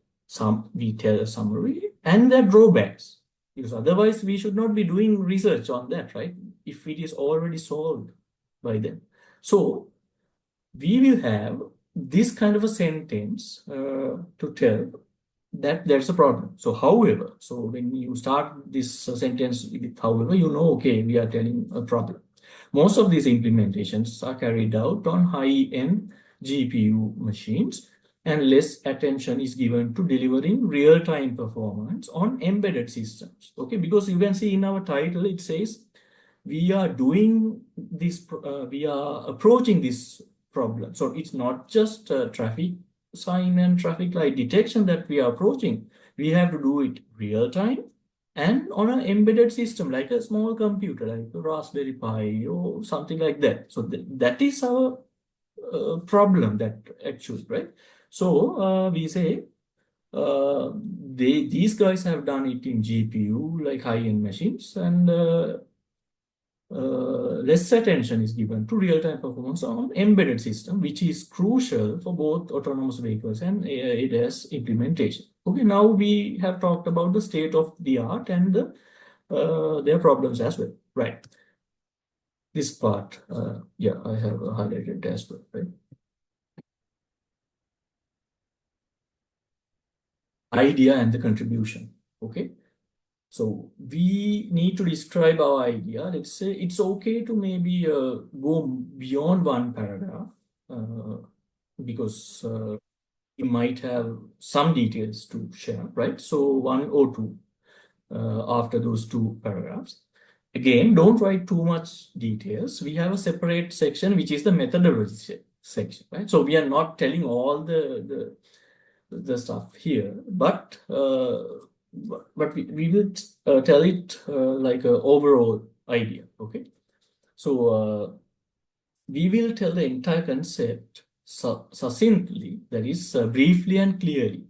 We tell a summary and their drawbacks, because otherwise we should not be doing research on that, right? If it is already solved by them. So we will have this kind of a sentence to tell that there's a problem. So however, so when you start this sentence with however, okay, we are telling a problem. Most of these implementations are carried out on high-end GPU machines, and less attention is given to delivering real-time performance on embedded systems. Okay, because you can see in our title, it says we are doing this, we are approaching this problem. So it's not just traffic sign and traffic light detection that we are approaching. We have to do it real time and on an embedded system like a small computer, like a Raspberry Pi or something like that. So that is our problem that actually, right? So we say these guys have done it in GPU, like high-end machines, and less attention is given to real-time performance on embedded system, which is crucial for both autonomous vehicles and ADAS implementation. Okay, now we have talked about the state of the art and their problems as well, right? This part, yeah, I have highlighted as well, right? Idea and the contribution, okay? So we need to describe our idea. Let's say it's okay to maybe go beyond one paragraph uh, because we might have some details to share, right? So one or two after those two paragraphs. Again, don't write too much details. We have a separate section, which is the methodology section, right? So we are not telling all the stuff here, but we will tell it like an overall idea, okay? So we will tell the entire concept succinctly, that is briefly and clearly.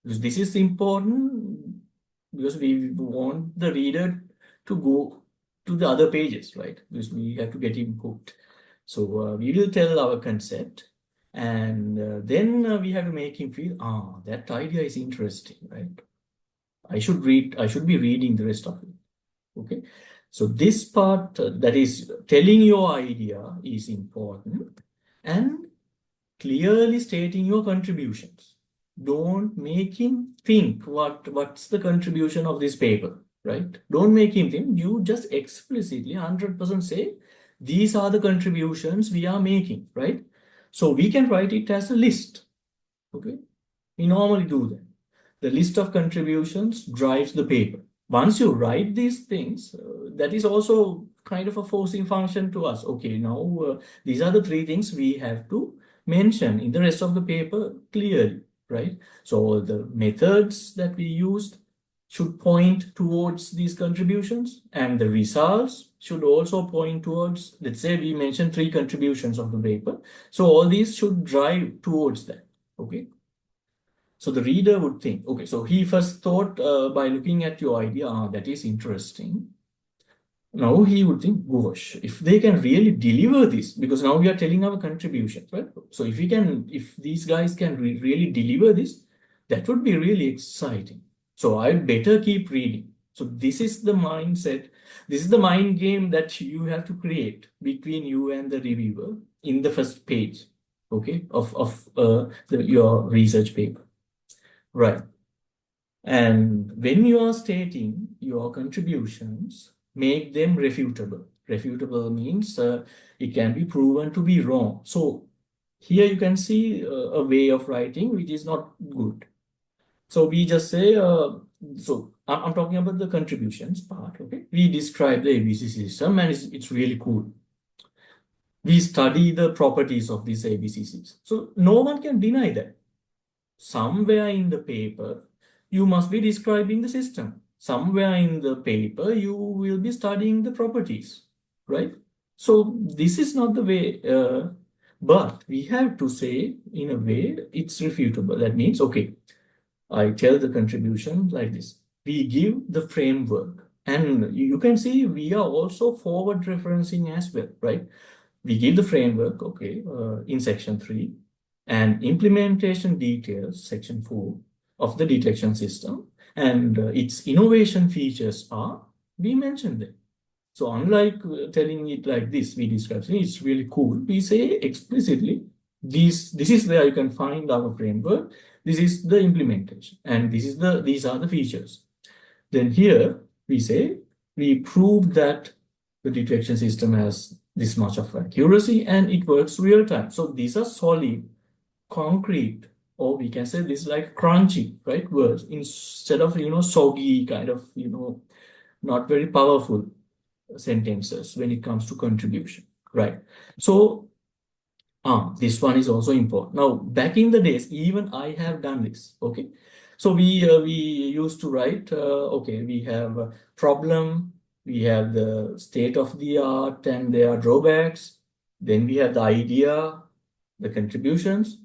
Because this is important because we want the reader to go to the other pages, right? Because we have to get him hooked. So we will tell our concept and then we have to make him feel, that idea is interesting, right? I should be reading the rest of it. Okay. So this part that is telling your idea is important and clearly stating your contributions. Don't make him think what's the contribution of this paper, right? Don't make him think. You just explicitly 100% say, these are the contributions we are making, right? So we can write it as a list, okay? We normally do that. The list of contributions drives the paper. Once you write these things, that is also kind of a forcing function to us. Okay, now these are the three things we have to mention in the rest of the paper clearly, right? So the methods that we used should point towards these contributions and the results should also point towards, let's say we mentioned 3 contributions of the paper. So all these should drive towards that, okay? So the reader would think, okay, so he first thought by looking at your idea, that is interesting. Now he would think, gosh, if they can really deliver this, because now we are telling our contributions, right? So if these guys can really deliver this, that would be really exciting. So I'd better keep reading. So this is the mindset, this is the mind game that you have to create between you and the reviewer in the first page, okay, of your research paper. Right. And when you are stating your contributions, make them refutable. Refutable means it can be proven to be wrong. So here you can see a way of writing which is not good. So we just say, so I'm talking about the contributions part, okay? We describe the ABC system and it's really cool. We study the properties of this ABC system. So no one can deny that. Somewhere in the paper, you must be describing the system. Somewhere in the paper, you will be studying the properties, right? So this is not the way, but we have to say in a way it's refutable. That means, okay, I tell the contribution like this. We give the framework and you can see we are also forward referencing as well, right? We give the framework, okay, in section 3 and implementation details, section 4 of the detection system and its innovation features are, we mentioned them. So unlike telling it like this, we describe it's really cool. We say explicitly, this is where you can find our framework. This is the implementation and these are the features. Then here we say, we prove that the detection system has this much of accuracy and it works real time. So these are solid, concrete, or we can say this like crunchy, right? Words instead of, soggy kind of, not very powerful sentences when it comes to contribution, right? So This one is also important. Now, back in the days, even I have done this. Okay, so we used to write. Okay, we have a problem. We have the state of the art and their drawbacks. Then we have the idea, the contributions.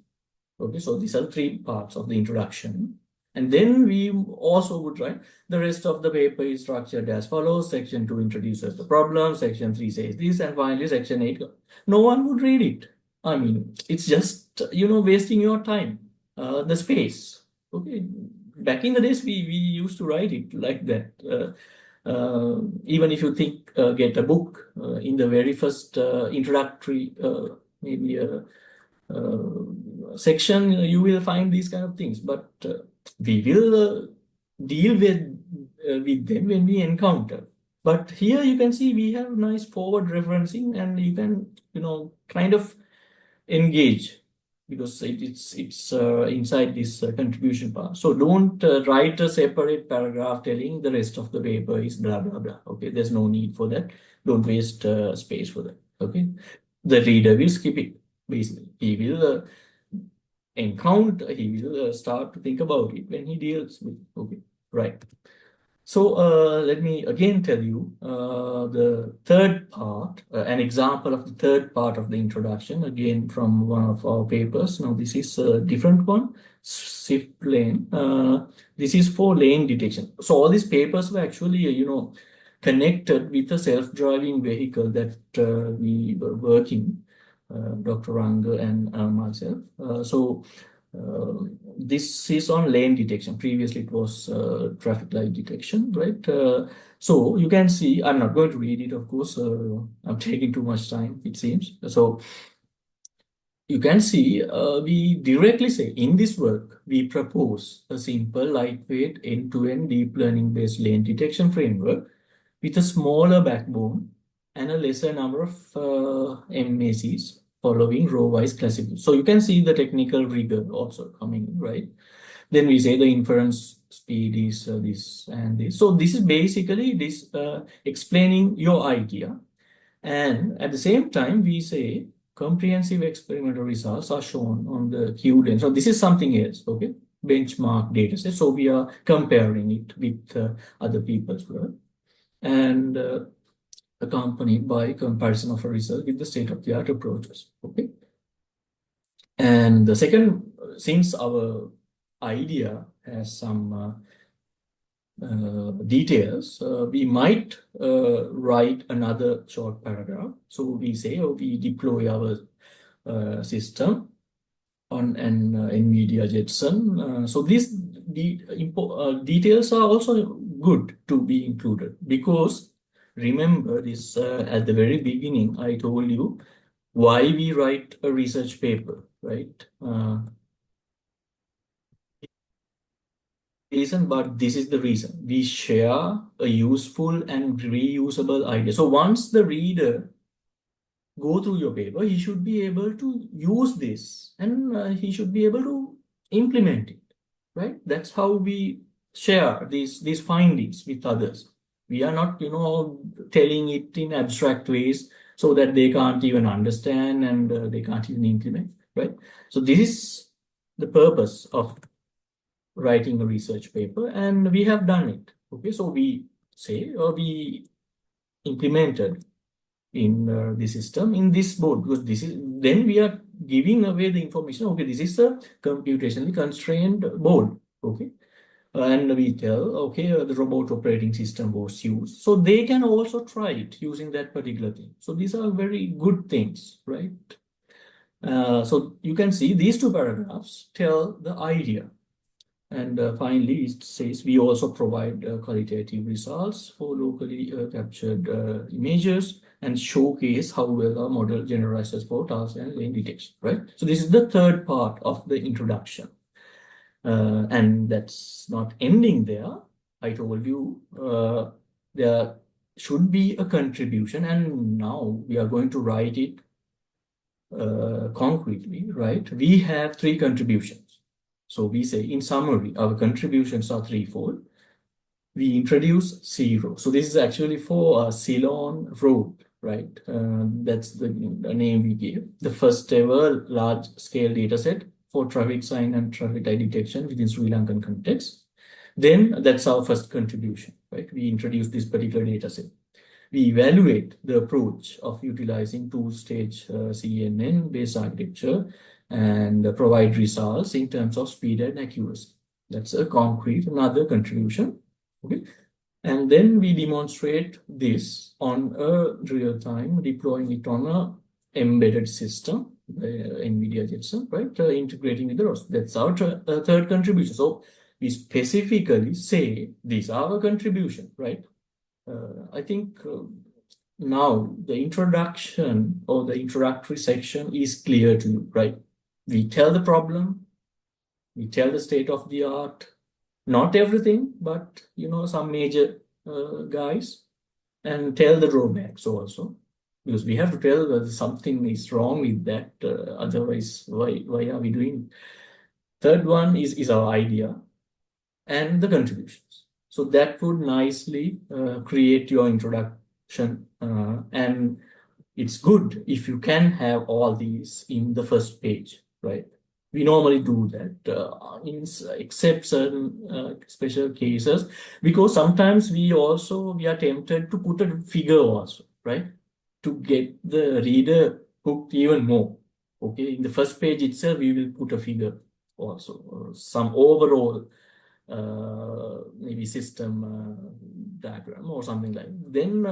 Okay, so these are three parts of the introduction. And then we also would write the rest of the paper is structured as follows. Section 2 introduces the problem. Section 3 says this. And finally, section 8. No one would read it. I mean, it's just, wasting your time, the space. Okay. Back in the days, we used to write it like that. Even if you think, get a book in the very first introductory, maybe section, you will find these kind of things. But we will deal with them when we encounter. But here you can see we have nice forward referencing, and you can kind of engage because it's inside this contribution part. So don't write a separate paragraph telling the rest of the paper is blah blah blah. Okay, there's no need for that. Don't waste space for that. Okay, the reader will skip it. Basically, he will encounter, he will start to think about it when he deals with it. Okay, right. So let me again tell you the third part, an example of the third part of the introduction, again from one of our papers. Now this is a different one, shift lane. This is for lane detection. So all these papers were actually, connected with a self-driving vehicle that we were working, Dr. Ranga and myself. This is on lane detection. Previously, it was traffic light detection, right? So you can see, I'm not going to read it, of course. I'm taking too much time, it seems. So you can see, we directly say, in this work, we propose a simple, lightweight, end-to-end deep learning-based lane detection framework with a smaller backbone and a lesser number of MACs following row-wise classification. So you can see the technical rigor also coming in, right? Then we say the inference speed is this and this. So this is basically this explaining your idea. And at the same time, we say comprehensive experimental results are shown on the QLane. So this is something else, okay? Benchmark data set. So we are comparing it with other people's work. And accompanied by comparison of a result with the state-of-the-art approaches. Okay. And the second, since our idea has some details, we might write another short paragraph. So we say, we deploy our system on an NVIDIA Jetson. So these details are also good to be included because remember this at the very beginning, I told you why we write a research paper, right? Reason, but this is the reason. We share a useful and reusable idea. So once the reader go through your paper, he should be able to use this and he should be able to implement it, right? That's how we share these findings with others. We are not, telling it in abstract ways so that they can't even understand and they can't even implement, right? So this is the purpose of writing a research paper, and we have done it. Okay, so we say, we implemented in the system in this board because this is then we are giving away the information. Okay, this is a computationally constrained board. Okay. And we tell, okay, the robot operating system was used. So they can also try it using that particular thing. So these are very good things, right? So you can see these two paragraphs tell the idea. And finally, it says we also provide qualitative results for locally captured images and showcase how well our model generalizes for task and lane detection, right? So this is the third part of the introduction. And that's not ending there. I told you there should be a contribution, and now we are going to write it concretely, right? We have 3 contributions. So we say, in summary, our contributions are threefold. We introduce 0. So this is actually for Ceylon Road, right? That's the name we gave. The first ever large-scale data set for traffic sign and traffic light detection within Sri Lankan context. Then that's our first contribution, right? We introduced this particular data set. We evaluate the approach of utilizing two-stage CNN-based architecture and provide results in terms of speed and accuracy. That's a concrete another contribution. Okay. And then we demonstrate this on a real-time, deploying it on a embedded system, NVIDIA Jetson, right? Integrating with the ROS. That's our third contribution. So we specifically say these are our contribution, right? I think now the introduction or the introductory section is clear to you, right? We tell the problem, we tell the state of the art, not everything, but some major guys, and tell the drawbacks also, because we have to tell that something is wrong with that. Otherwise, why are we doing it? Third one is our idea and the contributions. So that would nicely create your introduction, and it's good if you can have all these in the first page, right? We normally do that except certain special cases, because sometimes we are tempted to put a figure also, right? To get the reader hooked even more. Okay, in the first page itself, we will put a figure also, some overall maybe system diagram or something like that. Then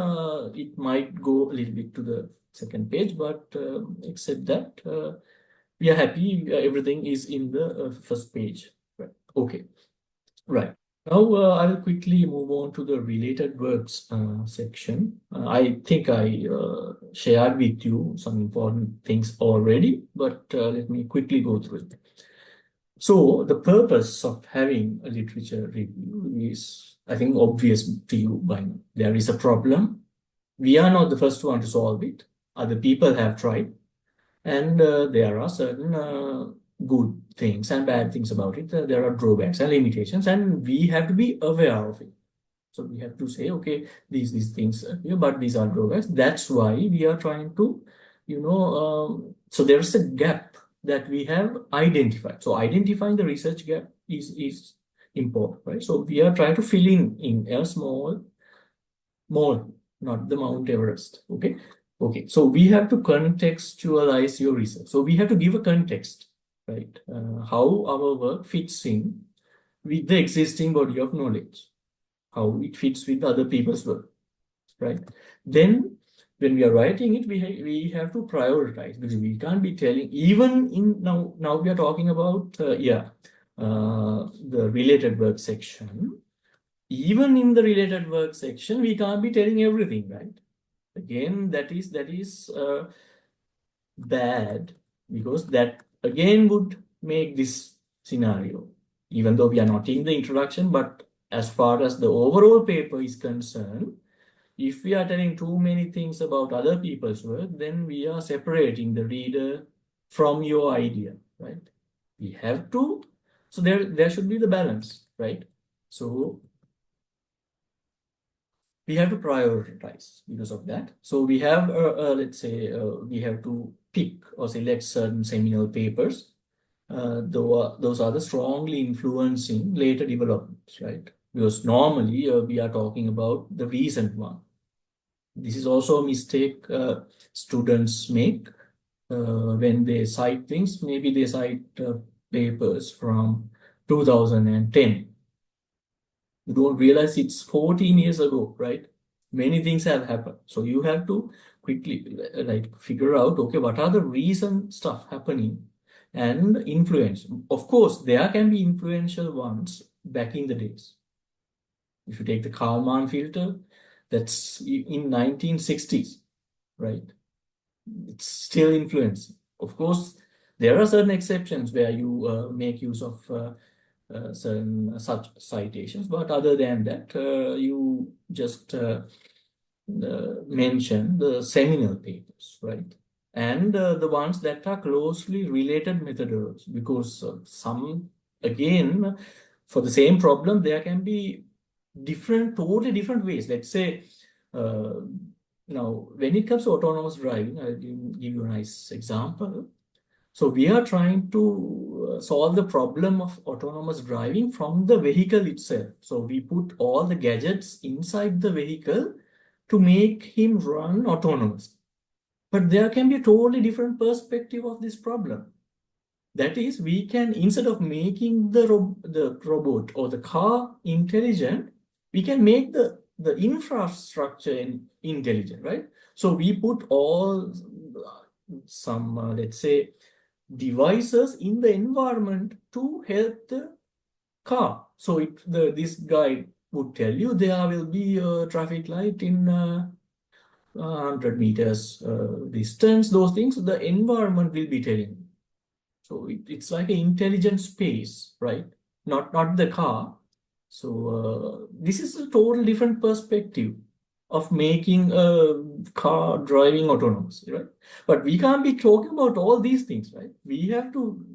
it might go a little bit to the second page, but except that we are happy everything is in the first page. Right. Okay. Right. Now I will quickly move on to the related works section. I think I shared with you some important things already, but let me quickly go through it. So the purpose of having a literature review is, I think, obvious to you by now. There is a problem. We are not the first one to solve it. Other people have tried. And there are certain good things and bad things about it. There are drawbacks and limitations, and we have to be aware of it. So we have to say, okay, these things, but these are drawbacks. That's why we are trying to, so there's a gap that we have identified. So identifying the research gap is important, right? So we are trying to fill in a small, not the Mount Everest, okay? Okay, so we have to contextualize your research. So we have to give a context, right? How our work fits in with the existing body of knowledge, how it fits with other people's work, right? Then when we are writing it, we have to prioritize, because we can't be telling, even in now we are talking about the related work section. Even in the related work section, we can't be telling everything, right? Again, that is bad, because that again would make this scenario, even though we are not in the introduction, but as far as the overall paper is concerned, if we are telling too many things about other people's work, then we are separating the reader from your idea, right? We have to, so there should be the balance, right? So we have to prioritize because of that. So we have, let's say, we have to pick or select certain seminal papers. Those are the strongly influencing later developments, right? Because normally we are talking about the recent one. This is also a mistake students make when they cite things. Maybe they cite papers from 2010. You don't realize it's 14 years ago, right? Many things have happened. So you have to quickly figure out, okay, what are the recent stuff happening and influence. Of course, there can be influential ones back in the days. If you take the Kalman filter, that's in 1960s, right? It's still influencing. Of course, there are certain exceptions where you make use of certain such citations, but other than that, you just mention the seminal papers, right? And the ones that are closely related methodology, because some, again, for the same problem, there can be totally different ways. Let's say Now, when it comes to autonomous driving, I'll give you a nice example. So we are trying to solve the problem of autonomous driving from the vehicle itself. So we put all the gadgets inside the vehicle to make him run autonomous. But there can be a totally different perspective of this problem. That is, we can, instead of making the robot or the car intelligent, we can make the infrastructure intelligent, right? So we put all some, let's say, devices in the environment to help the car. So this guy would tell you there will be a traffic light in 100 meters distance, those things, the environment will be telling you. So it's like an intelligent space, right? Not the car. So this is a total different perspective of making a car driving autonomous, right? But we can't be talking about all these things, right? We have to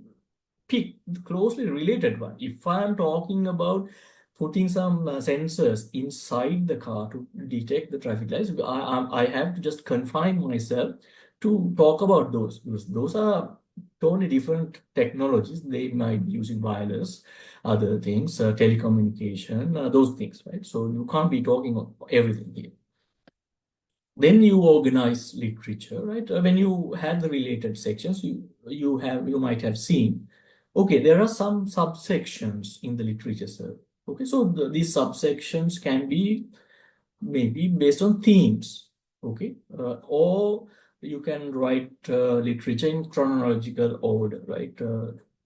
pick the closely related one. If I'm talking about putting some sensors inside the car to detect the traffic lights, I have to just confine myself to talk about those, because those are totally different technologies. They might be using wireless, other things, telecommunication, those things, right? So you can't be talking of everything here. Then you organize literature, right? When you have the related sections, you might have seen, okay, there are some subsections in the literature, sir. Okay, so these subsections can be maybe based on themes, okay, or you can write literature in chronological order, right?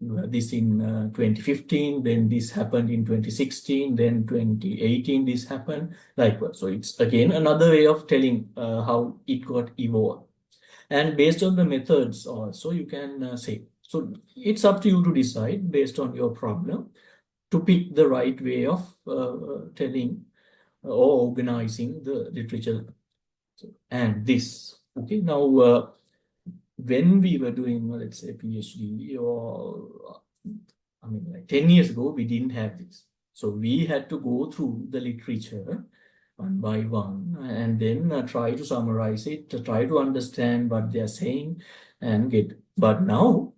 You have this in 2015, then this happened in 2016, then 2018 this happened, likewise. So it's again another way of telling how it got evolved. And based on the methods also, you can say. So it's up to you to decide based on your problem to pick the right way of telling or organizing the literature. And this, okay, now when we were doing, let's say, PhD, or I mean, like 10 years ago, we didn't have this. So we had to go through the literature one by one and then try to summarize it, to try to understand what they are saying and get. But now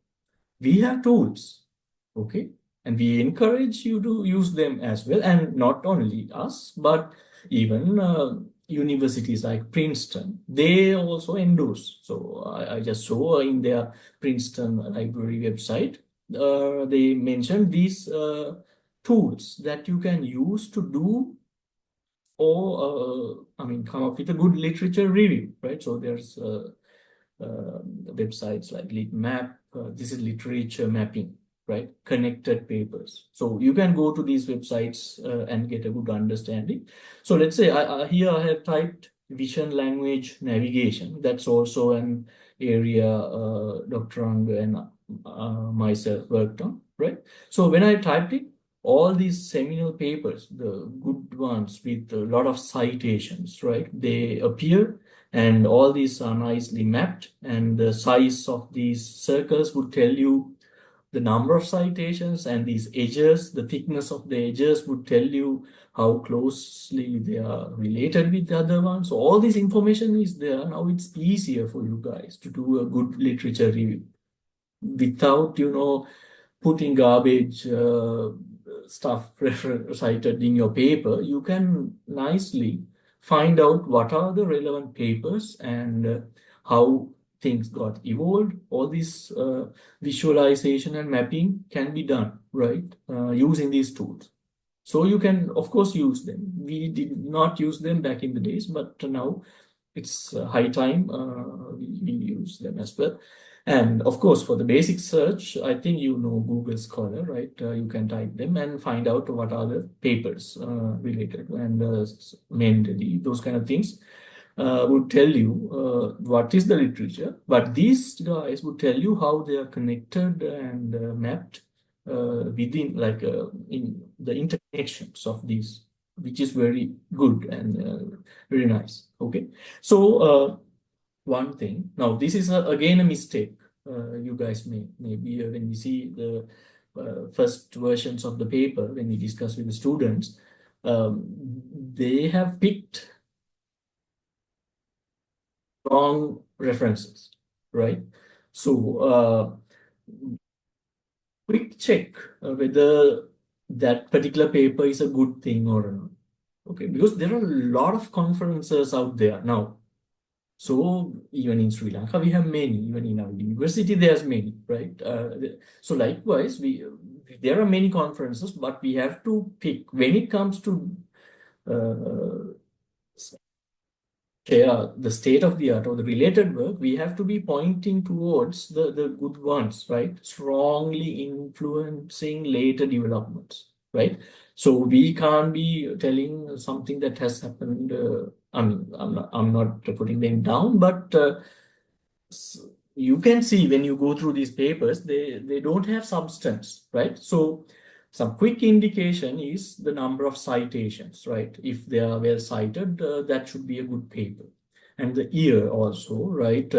we have tools, okay? And we encourage you to use them as well. And not only us, but even universities like Princeton, they also endorse. So I just saw in their Princeton library website, they mentioned these tools that you can use to do or, I mean, come up with a good literature review, right? So there's websites like LitMap. This is literature mapping, right? Connected papers. So you can go to these websites and get a good understanding. So let's say here I have typed vision language navigation. That's also an area Dr. Ang and myself worked on, right? So when I typed it, all these seminal papers, the good ones with a lot of citations, right? They appear, and all these are nicely mapped, and the size of these circles would tell you the number of citations, and these edges, the thickness of the edges would tell you how closely they are related with the other ones. So all this information is there. Now it's easier for you guys to do a good literature review without, putting garbage stuff cited in your paper. You can nicely find out what are the relevant papers and how things got evolved. All this visualization and mapping can be done, right, using these tools. So you can, of course, use them. We did not use them back in the days, but now it's high time we use them as well. And of course, for the basic search, I think Google Scholar, right? You can type them and find out what are the papers related, and mentally, those kind of things would tell you what is the literature. But these guys would tell you how they are connected and mapped within, like in the interconnections of these, which is very good and very nice. Okay, so one thing. Now, this is again a mistake you guys may maybe when we see the first versions of the paper, when we discuss with the students, they have picked strong references, right? So, quick check whether that particular paper is a good thing or not. Okay, because there are a lot of conferences out there now. So even in Sri Lanka, we have many. Even in our university, there's many, right? So likewise, we there are many conferences, but we have to pick when it comes to uh, share the state of the art or the related work, we have to be pointing towards the good ones, right? Strongly influencing later developments, right? So we can't be telling something that has happened. I mean, I'm not putting them down, but you can see when you go through these papers, they don't have substance, right? So some quick indication is the number of citations, right? If they are well cited, that should be a good paper. And the year also, right?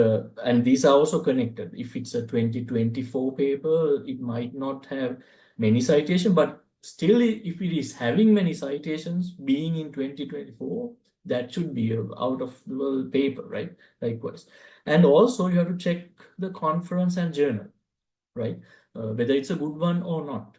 And these are also connected. If it's a 2024 paper, it might not have many citations, but still, if it is having many citations, being in 2024, that should be a out of the world paper, right? Likewise. And also, you have to check the conference and journal, right? Whether it's a good one or not.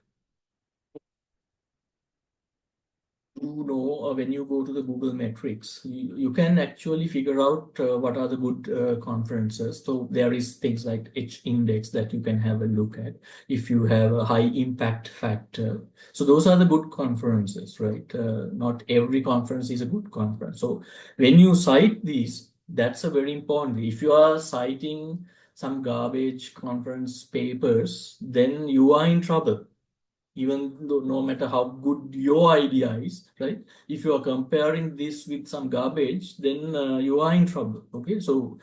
You know, when you go to the Google metrics, you can actually figure out what are the good conferences. So there is things like H index that you can have a look at if you have a high impact factor. So those are the good conferences, right? Not every conference is a good conference. So when you cite these, that's a very important. If you are citing some garbage conference papers, then you are in trouble, even though no matter how good your idea is, right? If you are comparing this with some garbage, then you are in trouble. Okay, so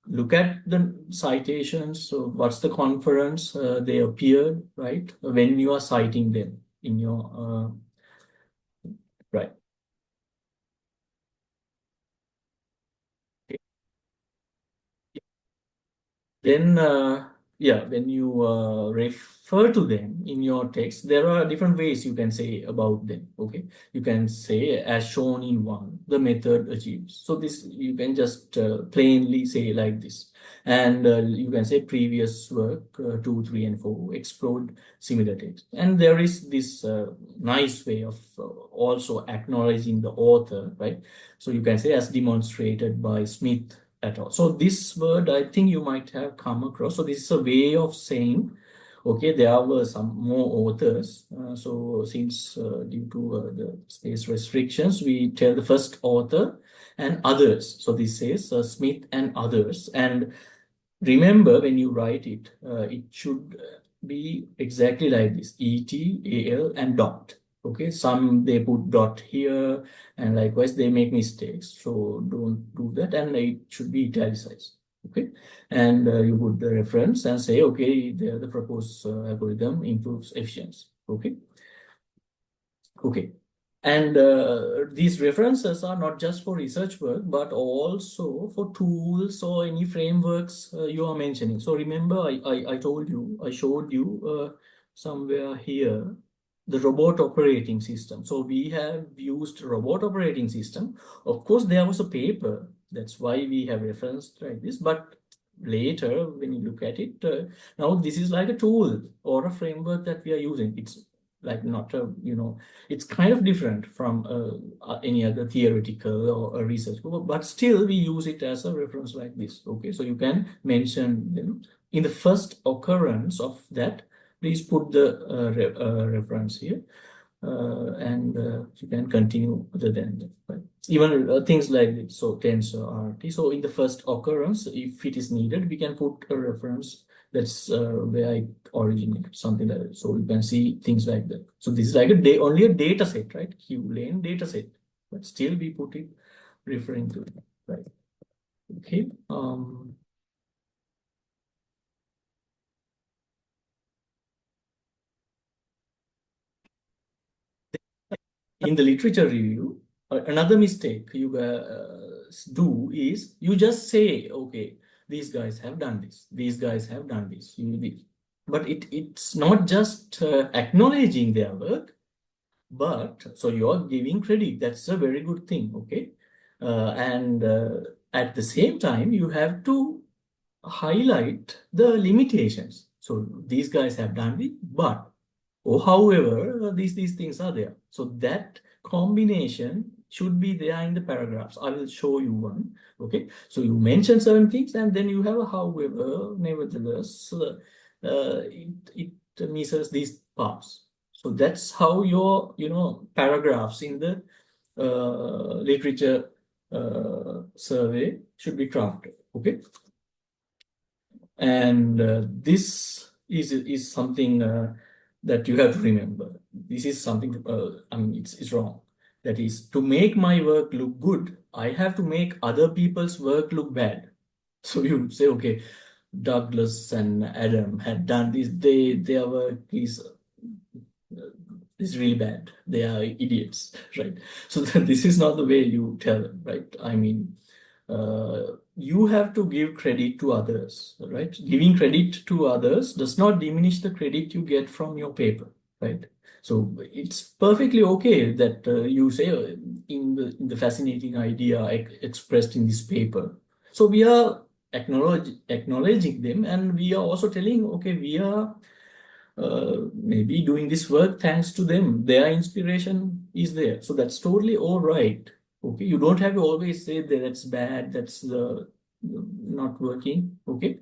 look at the citations. So what's the conference they appeared, right? When you are citing them in your right. Then, yeah, when you refer to them in your text, there are different ways you can say about them. Okay, you can say as shown in one, the method achieves. So this you can just plainly say like this, and you can say previous work 2, 3, and 4 explored similar text, and there is this nice way of also acknowledging the author, right? So you can say as demonstrated by Smith at all. So this word, I think you might have come across. So this is a way of saying, okay, there were some more authors. So since due to the space restrictions, we tell the first author and others. So this says Smith and others. And remember, when you write it, it should be exactly like this: E-T, A-L, and dot. Okay, some they put dot here, and likewise they make mistakes. So don't do that, and it should be italicized. Okay, and you put the reference and say, okay, the proposed algorithm improves efficiency. Okay, okay. And these references are not just for research work, but also for tools or any frameworks you are mentioning. So remember, I told you, I showed you somewhere here, the robot operating system. So we have used robot operating system. Of course, there was a paper. That's why we have referenced like this. But later, when you look at it, now this is like a tool or a framework that we are using. It's like not a, it's kind of different from any other theoretical or a research, but still we use it as a reference like this. Okay, so you can mention them in the first occurrence of that. Please put the reference here, and you can continue other than that. Right? Even things like this, so tensor RT. So in the first occurrence, if it is needed, we can put a reference that's where it originated, something like that. So you can see things like that. So this is like only a data set, right? Q-lane data set, but still we put it referring to it, right? Okay. In the literature review, another mistake you do is you just say, okay, these guys have done this, these guys have done this, this. But it's not just acknowledging their work, but so you're giving credit. That's a very good thing, okay? And at the same time, you have to highlight the limitations. So these guys have done it, but or however, these things are there. So that combination should be there in the paragraphs. I will show you one. Okay. So you mention certain things and then you have a however, nevertheless, it misses these parts. So that's how your, paragraphs in the literature survey should be crafted. Okay. And this is something that you have to remember. This is something, I mean, it's wrong. That is, to make my work look good, I have to make other people's work look bad. So you say, okay, Douglas and Adam had done this. Their work is really bad. They are idiots, right? So this is not the way you tell them, right? I mean, you have to give credit to others, right? Giving credit to others does not diminish the credit you get from your paper, right? So it's perfectly okay that you say in the fascinating idea expressed in this paper. So we are acknowledging them, and we are also telling, okay, we are maybe doing this work thanks to them. Their inspiration is there. So that's totally all right. Okay, you don't have to always say that that's bad, that's not working. Okay.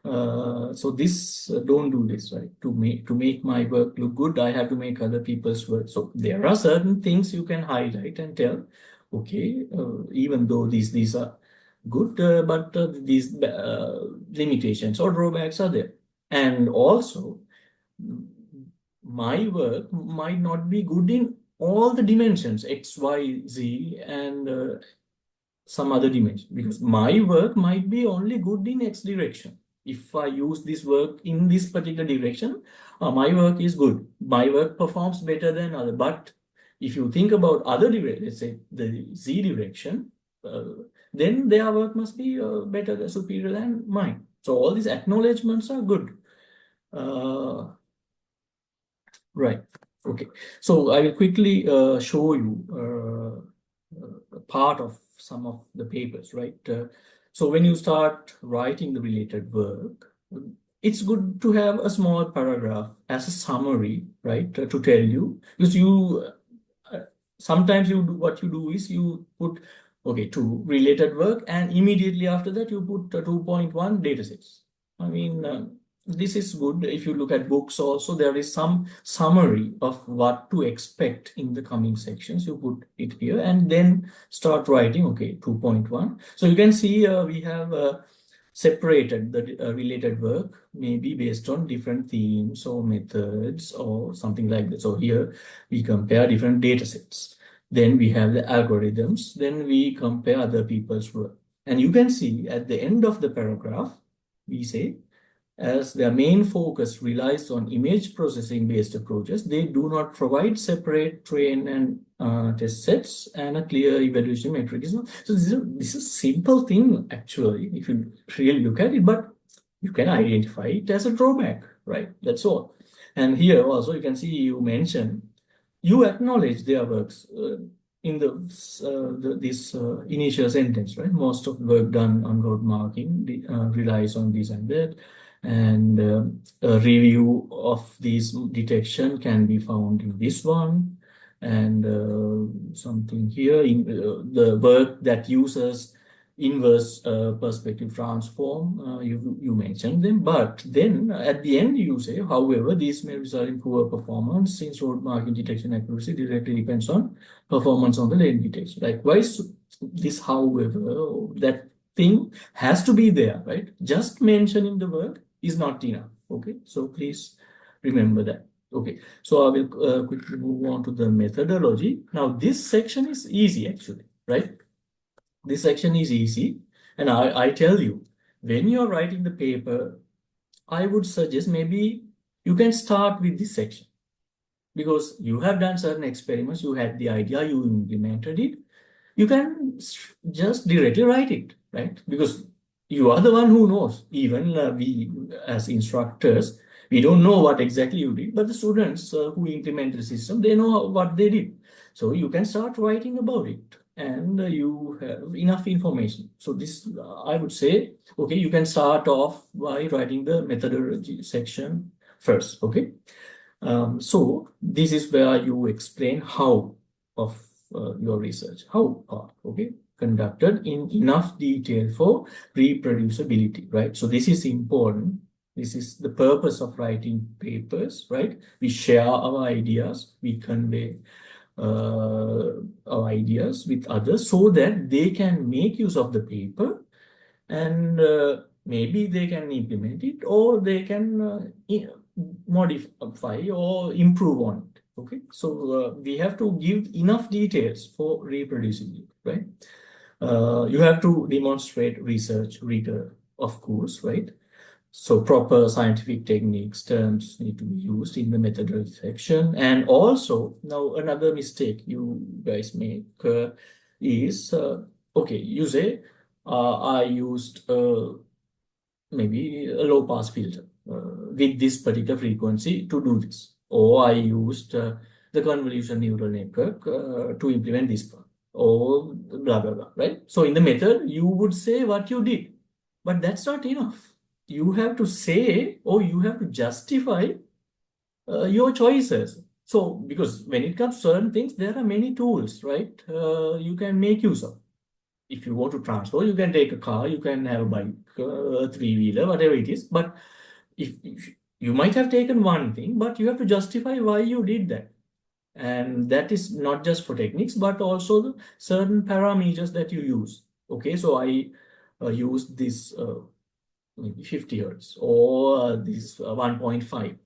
So this don't do this, right? To make my work look good, I have to make other people's work. So there are certain things you can highlight and tell, okay, even though these are good, but these limitations or drawbacks are there. And also, my work might not be good in all the dimensions, X, Y, Z, and some other dimension, because my work might be only good in X direction. If I use this work in this particular direction, my work is good. My work performs better than other. But if you think about other direction, let's say the Z direction, then their work must be better, superior than mine. So all these acknowledgements are good. Right. Okay. So I will quickly show you a part of some of the papers, right? So when you start writing the related work, it's good to have a small paragraph as a summary, right? To tell you, because you sometimes you do what you do is you put, okay, to related work, and immediately after that you put 2.1 datasets. I mean, this is good. If you look at books also, there is some summary of what to expect in the coming sections. You put it here and then start writing, okay, 2.1. So you can see we have separated the related work, maybe based on different themes or methods or something like that. So here we compare different data sets. Then we have the algorithms. Then we compare other people's work. And you can see at the end of the paragraph, we say, as their main focus relies on image processing based approaches, they do not provide separate train and test sets and a clear evaluation metric. So this is a simple thing, actually, if you really look at it, but you can identify it as a drawback, right? That's all. And here also you can see you mention, you acknowledge their works in this initial sentence, right? Most of the work done on road marking relies on this and that. And a review of this detection can be found in this one. And something here in the work that uses inverse perspective transform, you mentioned them, but then at the end you say, however, this may result in poor performance since road marking detection accuracy directly depends on performance on the lane detection. Likewise, this however, that thing has to be there, right? Just mentioning the work is not enough. Okay, so please remember that. Okay, so I will quickly move on to the methodology. Now this section is easy actually, right? This section is easy, and I tell you, when you're writing the paper, I would suggest maybe you can start with this section, because you have done certain experiments, you had the idea, you implemented it, you can just directly write it, right? Because you are the one who knows. Even we as instructors, we don't know what exactly you did, but the students who implement the system, they know what they did. So you can start writing about it. and you have enough information. So this, I would say, okay, you can start off by writing the methodology section first, okay? So this is where you explain how of your research, how part, okay, conducted in enough detail for reproducibility, right? So this is important. This is the purpose of writing papers, right? We share our ideas, we convey our ideas with others so that they can make use of the paper, and maybe they can implement it, or they can modify or improve on it. Okay, so we have to give enough details for reproducibility, right? You have to demonstrate research rigor, of course, right? So proper scientific techniques, terms need to be used in the methodology section. And also, now another mistake you guys make is, okay, you say, I used maybe a low pass filter with this particular frequency to do this. Or I used the convolution neural network to implement this part. Or blah, blah, blah, right? So in the method, you would say what you did, but that's not enough. You have to say, or you have to justify your choices. So, because when it comes to certain things, there are many tools, right? You can make use of. If you want to transport, you can take a car, you can have a bike, a three-wheeler, whatever it is. But if you might have taken one thing, but you have to justify why you did that. And that is not just for techniques, but also the certain parameters that you use. Okay, so I use this maybe 50 hertz or this 1.5.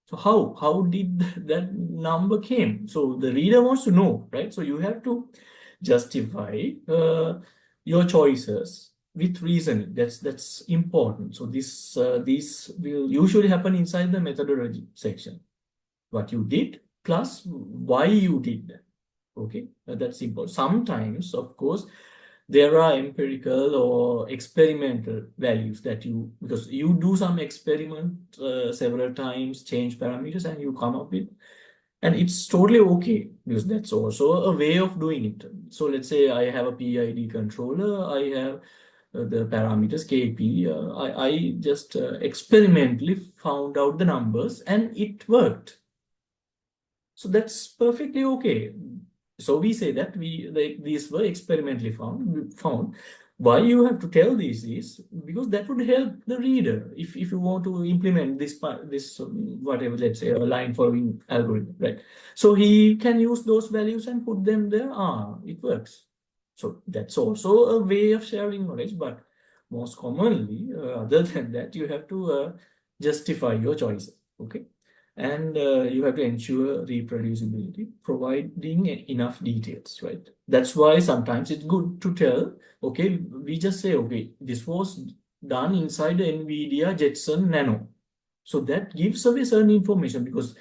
So how did that number came? So the reader wants to know, right? So you have to justify your choices with reasoning. That's important. So this will usually happen inside the methodology section. What you did plus why you did that. Okay, that's important. Sometimes, of course, there are empirical or experimental values that you, because you do some experiment several times, change parameters, and you come up with, and it's totally okay, because that's also a way of doing it. So let's say I have a PID controller, I have the parameters KP, I just experimentally found out the numbers and it worked. So that's perfectly okay. So we say that these were experimentally found. Why you have to tell this is because that would help the reader if you want to implement this whatever, let's say a line following algorithm, right? So he can use those values and put them there. It works. So that's also a way of sharing knowledge, but most commonly, other than that, you have to justify your choices. Okay. And you have to ensure reproducibility, providing enough details, right? That's why sometimes it's good to tell, okay, we just say, okay, this was done inside the NVIDIA Jetson Nano. So that gives away certain information, because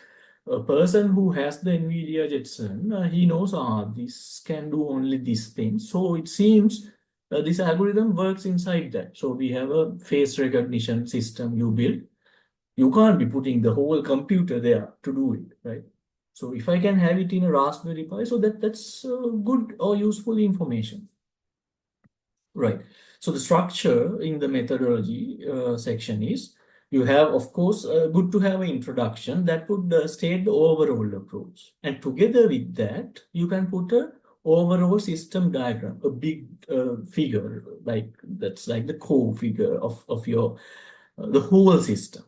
a person who has the NVIDIA Jetson, he knows, this can do only this thing. So it seems this algorithm works inside that. So we have a face recognition system you build. You can't be putting the whole computer there to do it, right? So if I can have it in a Raspberry Pi, so that's good or useful information, right? So the structure in the methodology section is, you have, of course, good to have an introduction that would state the overall approach. And together with that, you can put a overall system diagram, a big figure, like that's like the core figure of your the whole system,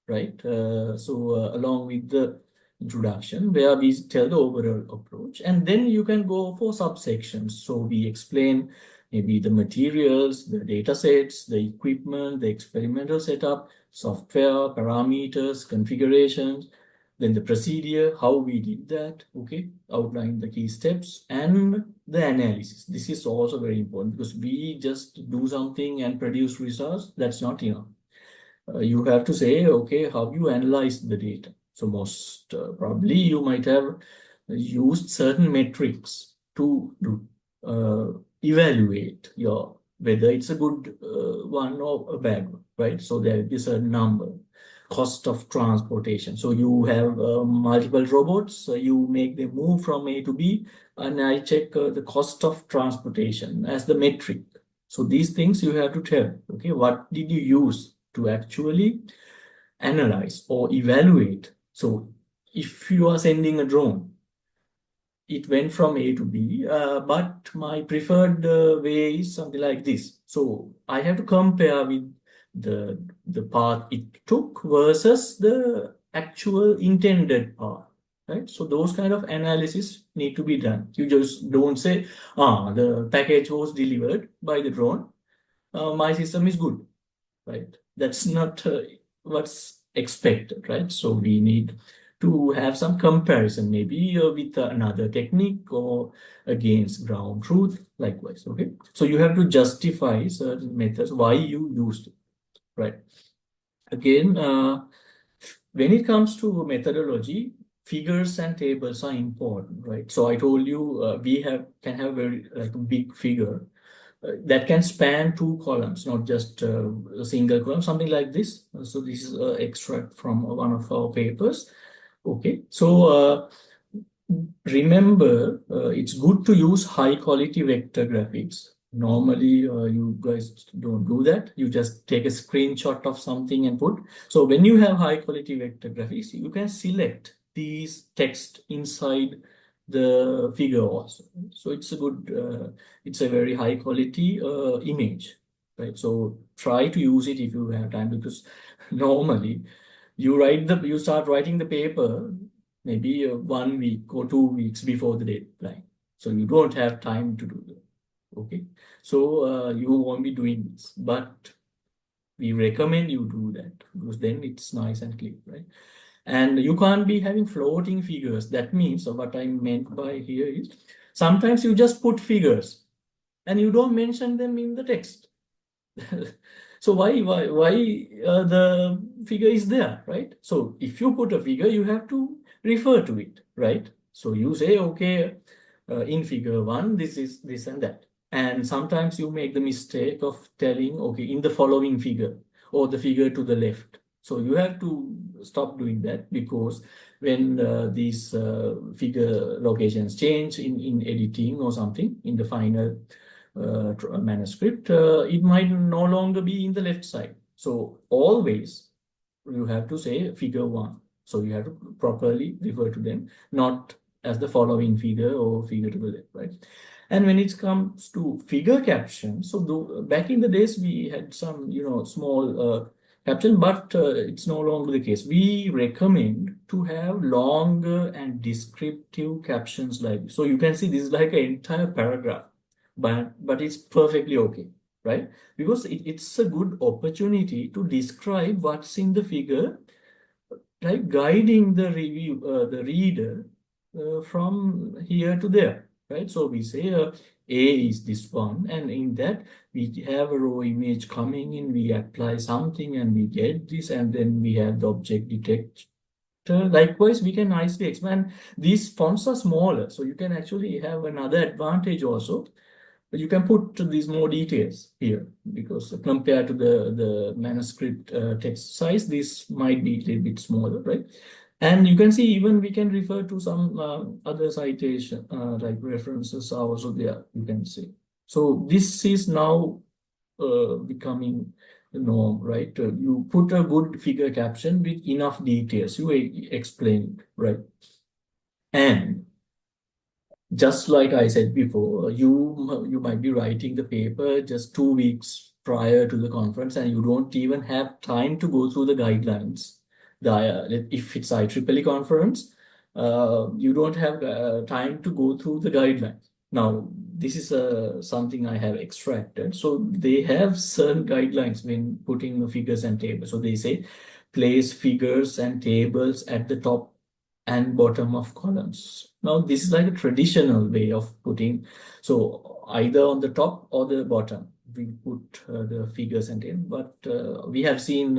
right? So along with the introduction, where we tell the overall approach, and then you can go for subsections. So we explain maybe the materials, the data sets, the equipment, the experimental setup, software, parameters, configurations, then the procedure, how we did that, okay, outline the key steps, and the analysis. This is also very important, because we just do something and produce results, that's not enough. You have to say, okay, how you analyze the data. So most probably you might have used certain metrics to evaluate whether it's a good one or a bad one, right? So there will be a certain number. cost of transportation. So you have multiple robots, you make them move from A to B, and I check the cost of transportation as the metric. So these things you have to tell, okay, what did you use to actually analyze or evaluate? So if you are sending a drone, it went from A to B, but my preferred way is something like this. So I have to compare with the path it took versus the actual intended path, right? So those kind of analysis need to be done. You just don't say, the package was delivered by the drone. My system is good, right? That's not what's expected, right? So we need to have some comparison, maybe with another technique or against ground truth, likewise, okay? So you have to justify certain methods, why you used it, right? Again, when it comes to methodology, figures and tables are important, right? So I told you we can have very like a big figure that can span two columns, not just a single column, something like this. So this is an extract from one of our papers. Okay, so remember, it's good to use high quality vector graphics. Normally, you guys don't do that. You just take a screenshot of something and put. So when you have high quality vector graphics, you can select these text inside the figure also. So it's a good, it's a very high quality image, right? So try to use it if you have time, because normally you start writing the paper maybe 1 week or 2 weeks before the deadline. So you don't have time to do that. Okay. So you won't be doing this, but we recommend you do that because then it's nice and clear, right? And you can't be having floating figures. That means, so what I meant by here is sometimes you just put figures and you don't mention them in the text. So why the figure is there, right? So if you put a figure, you have to refer to it, right? So you say, okay, in figure 1, this is this and that. And sometimes you make the mistake of telling, okay, in the following figure or the figure to the left. So you have to stop doing that, because when these figure locations change in editing or something in the final manuscript, it might no longer be in the left side. So always you have to say figure 1. So you have to properly refer to them, not as the following figure or figure to the left, right? And when it comes to figure captions, so back in the days we had some, small caption, but it's no longer the case. We recommend to have longer and descriptive captions like this. So you can see this is like an entire paragraph, but it's perfectly okay, right? Because it's a good opportunity to describe what's in the figure, right? Guiding the reader from here to there, right? So we say A is this one, and in that we have a raw image coming in, we apply something and we get this, and then we have the object detector. Likewise, we can nicely expand. These fonts are smaller, so you can actually have another advantage also. But you can put these more details here, because compared to the manuscript text size, this might be a little bit smaller, right? And you can see even we can refer to some other citation, like references are also there, you can see. So this is now becoming the norm, right? You put a good figure caption with enough details, you explain it, right? And just like I said before, you might be writing the paper just 2 weeks prior to the conference, and you don't even have time to go through the guidelines. If it's IEEE conference, you don't have time to go through the guidelines. Now, this is something I have extracted. So they have certain guidelines when putting the figures and tables. So they say place figures and tables at the top and bottom of columns. Now, this is like a traditional way of putting. So either on the top or the bottom, we put the figures and tables. But we have seen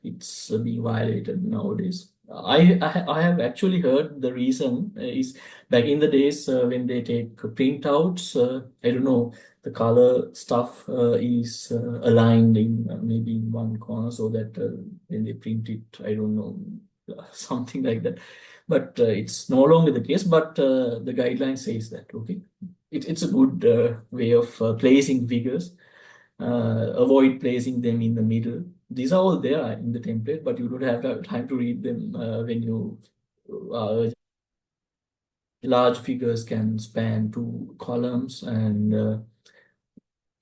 it's being violated nowadays. I have actually heard the reason is back in the days when they take printouts. I don't know, the color stuff is aligned in maybe in one corner so that when they print it, I don't know, something like that. But it's no longer the case, but the guideline says that, okay. It's a good way of placing figures. Avoid placing them in the middle. These are all there in the template, but you don't have time to read them when you large figures can span two columns, and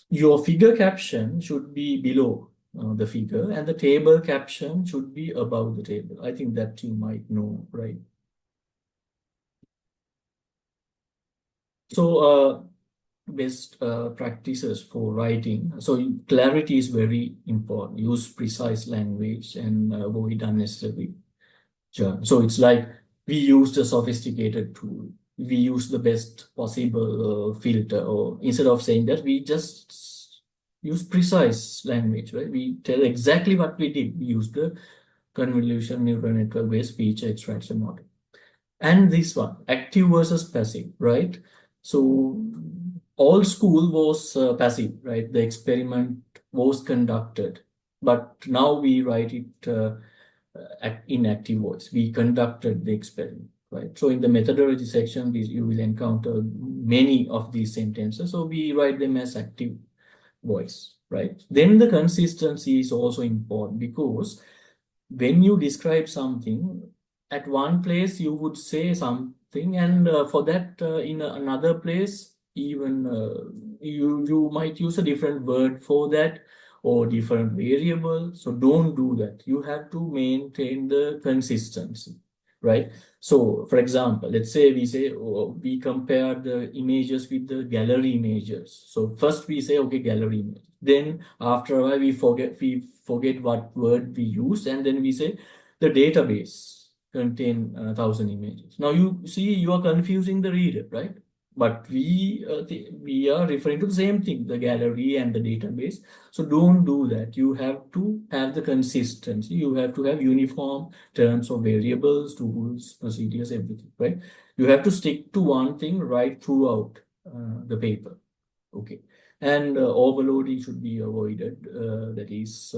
your figure caption should be below the figure, and the table caption should be above the table. I think that you might know, right? So best practices for writing. So clarity is very important. Use precise language and avoid unnecessary jargon. So it's like we used a sophisticated tool. We use the best possible filter, or instead of saying that, we just use precise language, right? We tell exactly what we did. We use the convolution neural network based feature extraction model. And this one, active versus passive, right? So old school was passive, right? The experiment was conducted, but now we write it in active voice. We conducted the experiment, right? So in the methodology section, you will encounter many of these sentences. So we write them as active voice, right? Then the consistency is also important, because when you describe something at one place, you would say something, and for that in another place, even you might use a different word for that, or different variable. So don't do that. You have to maintain the consistency, right? So for example, let's say we say, oh, we compare the images with the gallery images. So first we say, okay, gallery image. Then after a while we forget what word we use, and then we say the database contain 1,000 images. Now you see, you are confusing the reader, right? But we are referring to the same thing, the gallery and the database. So don't do that. You have to have the consistency. You have to have uniform terms of variables, tools, procedures, everything, right? You have to stick to one thing right throughout the paper. Okay. And overloading should be avoided. That is,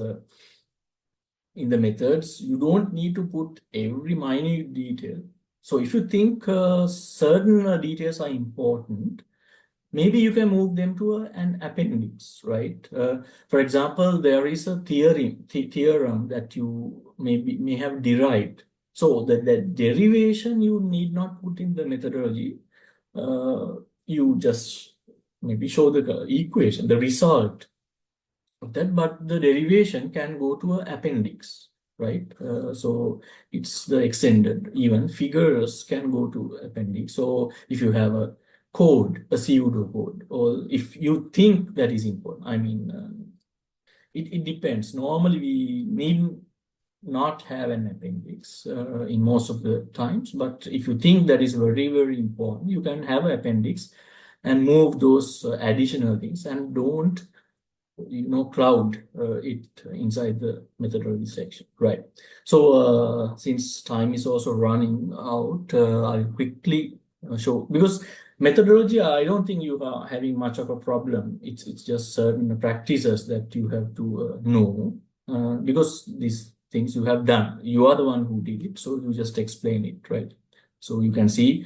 in the methods, you don't need to put every minute detail. So if you think certain details are important, maybe you can move them to an appendix, right? For example, there is a theorem that you may have derived. So that derivation you need not put in the methodology. You just maybe show the equation, the result of that, but the derivation can go to an appendix, right? So it's the extended. Even figures can go to appendix. So if you have a code, a pseudo code, or if you think that is important, I mean, it depends. Normally, we need not have an appendix in most of the times, but if you think that is very, very important, you can have an appendix and move those additional things, and don't cloud it inside the methodology section, right? So since time is also running out, I'll quickly show, because methodology, I don't think you are having much of a problem. It's just certain practices that you have to know, because these things you have done. You are the one who did it, so you just explain it, right? So you can see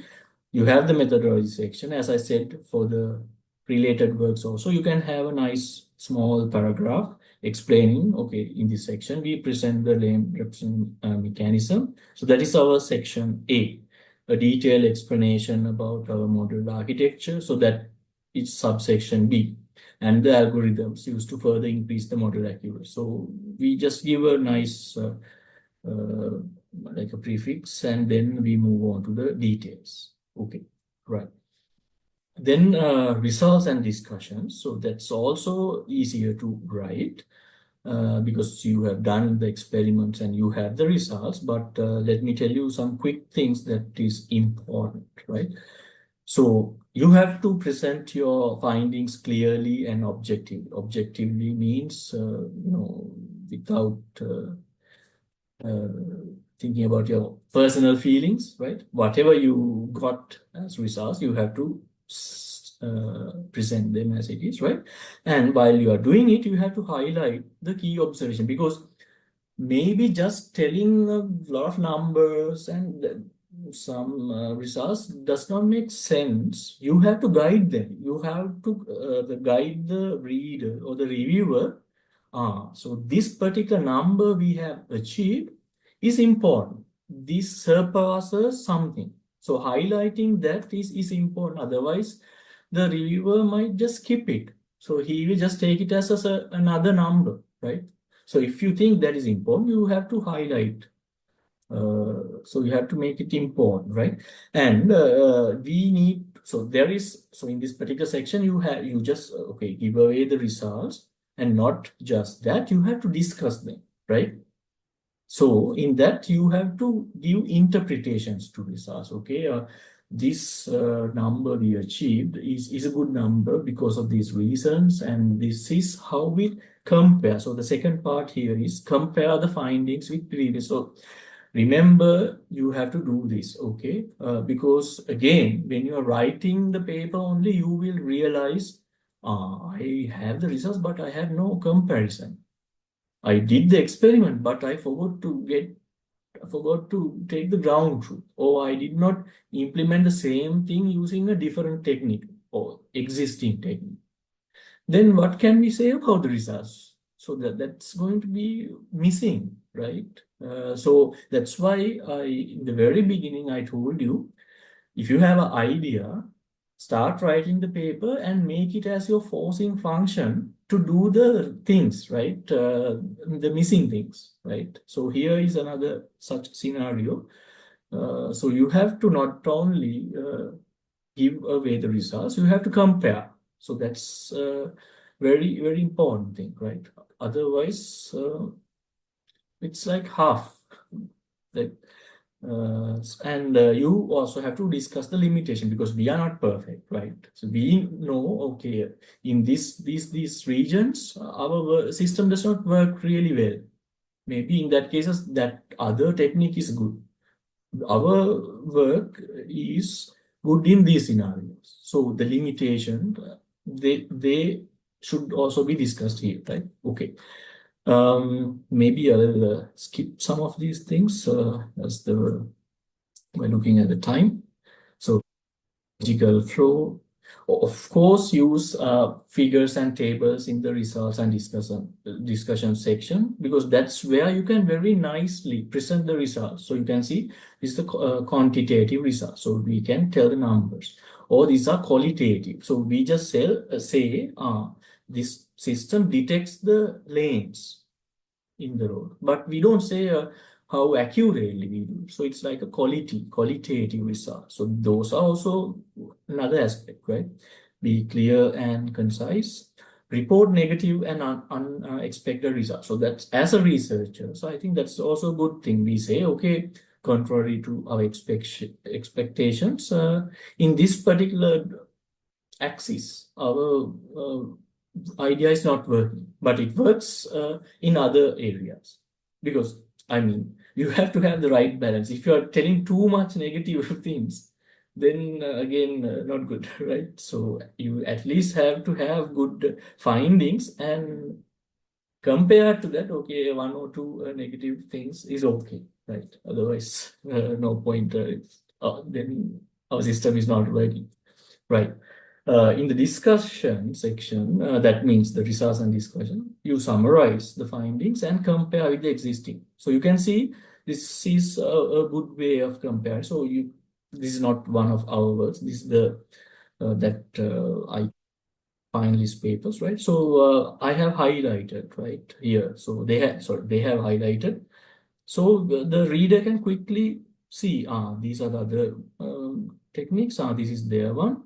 you have the methodology section. As I said, for the related works also, you can have a nice small paragraph explaining, okay, in this section, we present the lane representation mechanism. So that is our section A, a detailed explanation about our model architecture. So that is subsection B, and the algorithms used to further increase the model accuracy. So we just give a nice like a prefix, and then we move on to the details. Okay, right. Then results and discussions. So that's also easier to write because you have done the experiments and you have the results. But let me tell you some quick things that is important, right? So you have to present your findings clearly and objectively. Objectively means, without thinking about your personal feelings, right? Whatever you got as results, you have to present them as it is, right? And while you are doing it, you have to highlight the key observation, because maybe just telling a lot of numbers and some results does not make sense. You have to guide them. You have to guide the reader or the reviewer. So this particular number we have achieved is important. This surpasses something. So highlighting that is important. Otherwise, the reviewer might just skip it. So he will just take it as another number, right? So if you think that is important, you have to highlight. So you have to make it important, right? And we need, so there is, so in this particular section, you just, okay, give away the results, and not just that, you have to discuss them, right? So in that, you have to give interpretations to results, okay? This number we achieved is a good number because of these reasons, and this is how we compare. So the second part here is compare the findings with previous. So remember, you have to do this, okay? Because again, when you are writing the paper only, you will realize, I have the results, but I have no comparison. I did the experiment, but I forgot to take the ground truth, or I did not implement the same thing using a different technique or existing technique. Then what can we say about the results? So that's going to be missing, right? So that's why in the very beginning, I told you, if you have an idea, start writing the paper and make it as your forcing function to do the things, right? The missing things, right? So here is another such scenario. So you have to not only give away the results, you have to compare. So that's a very, very important thing, right? Otherwise, it's like half. Like, and you also have to discuss the limitation, because we are not perfect, right? So we know, okay, in these regions, our system does not work really well. Maybe in that cases, that other technique is good. Our work is good in these scenarios. So the limitation, they should also be discussed here, right? Okay. Maybe I will skip some of these things as we're looking at the time. So logical flow. Of course, use figures and tables in the results and discussion section, because that's where you can very nicely present the results. So you can see this is the quantitative results. So we can tell the numbers, or these are qualitative. So we just say this system detects the lanes in the road, but we don't say how accurately we do. So it's like a qualitative result. So those are also another aspect, right? Be clear and concise. Report negative and unexpected results. So that's as a researcher. So I think that's also a good thing. We say, okay, contrary to our expectations, in this particular axis, our idea is not working, but it works in other areas. Because, I mean, you have to have the right balance. If you are telling too much negative things, then again, not good, right? So you at least have to have good findings, and compared to that, okay, one or two negative things is okay, right? Otherwise, no point. Then our system is not working, right? In the discussion section, that means the results and discussion, you summarize the findings and compare with the existing. So you can see this is a good way of comparing. So this is not one of our works. This is the I find these papers, right? So I have highlighted right here. So they have highlighted. So the reader can quickly see, these are the other techniques. This is their one.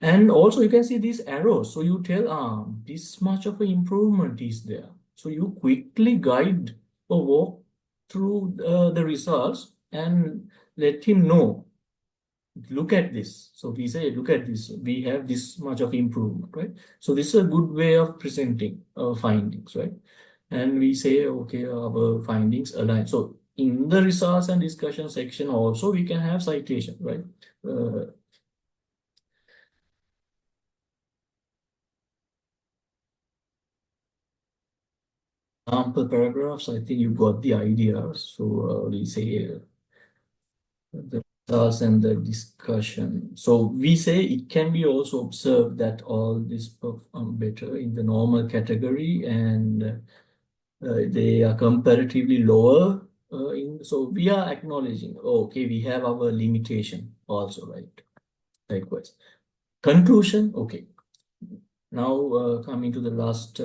And also you can see these arrows. So you tell, this much of an improvement is there. So you quickly guide or walk through the results and let him know, look at this. So we say, look at this. We have this much of improvement, right? So this is a good way of presenting our findings, right? And we say, okay, our findings align. So in the results and discussion section also, we can have citation, right? Sample paragraphs, I think you got the idea. So we say the results and the discussion. So we say it can be also observed that all this perform better in the normal category, and they are comparatively lower so we are acknowledging, oh, okay, we have our limitation also, right? Likewise. Conclusion, okay. Now coming to the last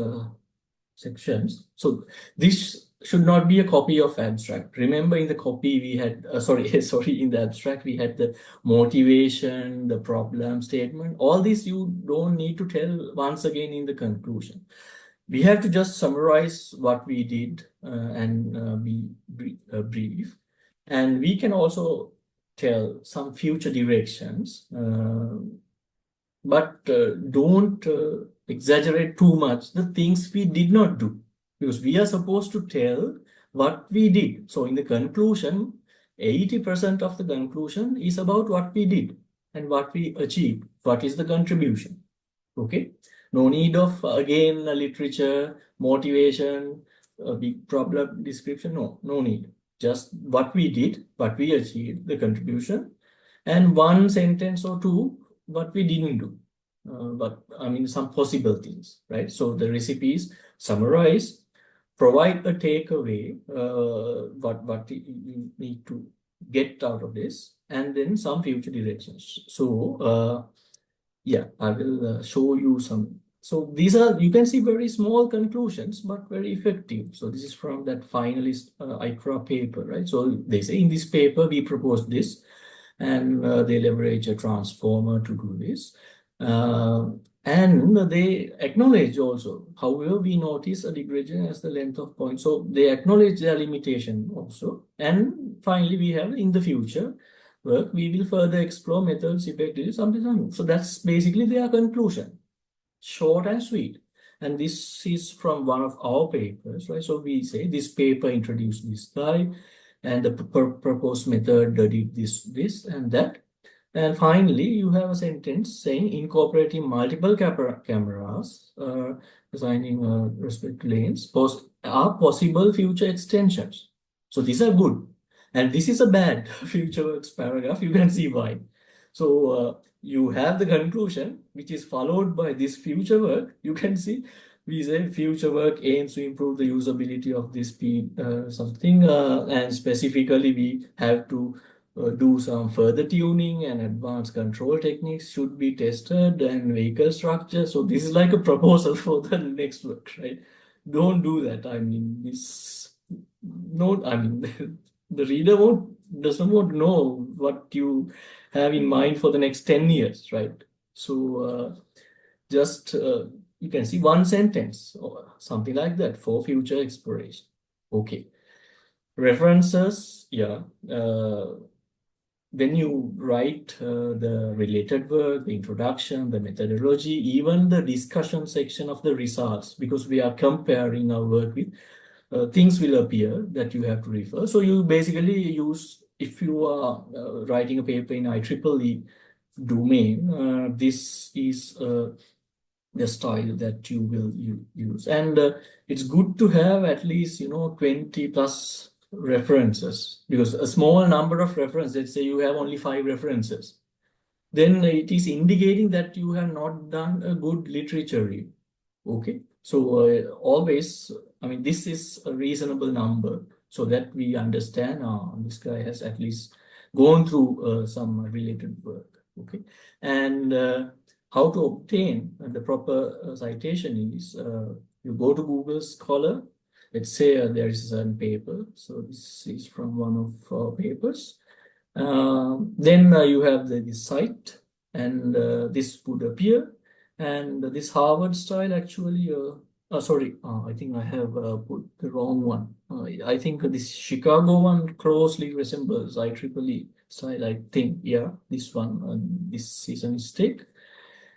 sections. So this should not be a copy of abstract. Remember, in the copy we had, sorry, in the abstract we had the motivation, the problem statement. All this you don't need to tell once again in the conclusion. We have to just summarize what we did and be brief. And we can also tell some future directions, but don't exaggerate too much the things we did not do, because we are supposed to tell what we did. So in the conclusion, 80% of the conclusion is about what we did and what we achieved, what is the contribution. Okay, no need of again literature, motivation, a big problem description. No need. Just what we did, what we achieved, the contribution, and one sentence or two what we didn't do. But I mean some possible things, right? So the recipes summarize, provide a takeaway, what you need to get out of this, and then some future directions. So yeah, I will show you some. So these are, you can see, very small conclusions, but very effective. So this is from that finalist ICRA paper, right? So they say in this paper, we propose this, and they leverage a transformer to do this. And they acknowledge also, however, we notice a degradation as the length of point. So they acknowledge their limitation also. And finally, we have in the future work, we will further explore methods, effectively, something. So that's basically their conclusion, short and sweet. And this is from one of our papers, right? So we say this paper introduced this guy, and the proposed method did this, and that. And finally, you have a sentence saying incorporating multiple cameras, designing respect lanes, are possible future extensions. So these are good. And this is a bad future works paragraph. You can see why. So you have the conclusion, which is followed by this future work. You can see we say future work aims to improve the usability of this something, and specifically we have to do some further tuning, and advanced control techniques should be tested, and vehicle structure. So this is like a proposal for the next work, right? Don't do that. I mean, this, no, I mean, the reader doesn't want to know what you have in mind for the next 10 years, right? So just you can see one sentence or something like that for future exploration. Okay. References, yeah. When you write the related work, the introduction, the methodology, even the discussion section of the results, because we are comparing our work with, things will appear that you have to refer. So you basically use, if you are writing a paper in IEEE domain, this is the style that you will use. And it's good to have at least, 20 plus references, because a small number of references, let's say you have only 5 references, then it is indicating that you have not done a good literature review. Okay, so always, I mean, this is a reasonable number so that we understand this guy has at least gone through some related work. Okay, and how to obtain the proper citation is you go to Google Scholar. Let's say there is a paper. So this is from one of our papers. Then you have the site, and this would appear. And this Harvard style actually, sorry, I think I have put the wrong one. I think this Chicago one closely resembles IEEE style, I think. Yeah, this one, this is a mistake.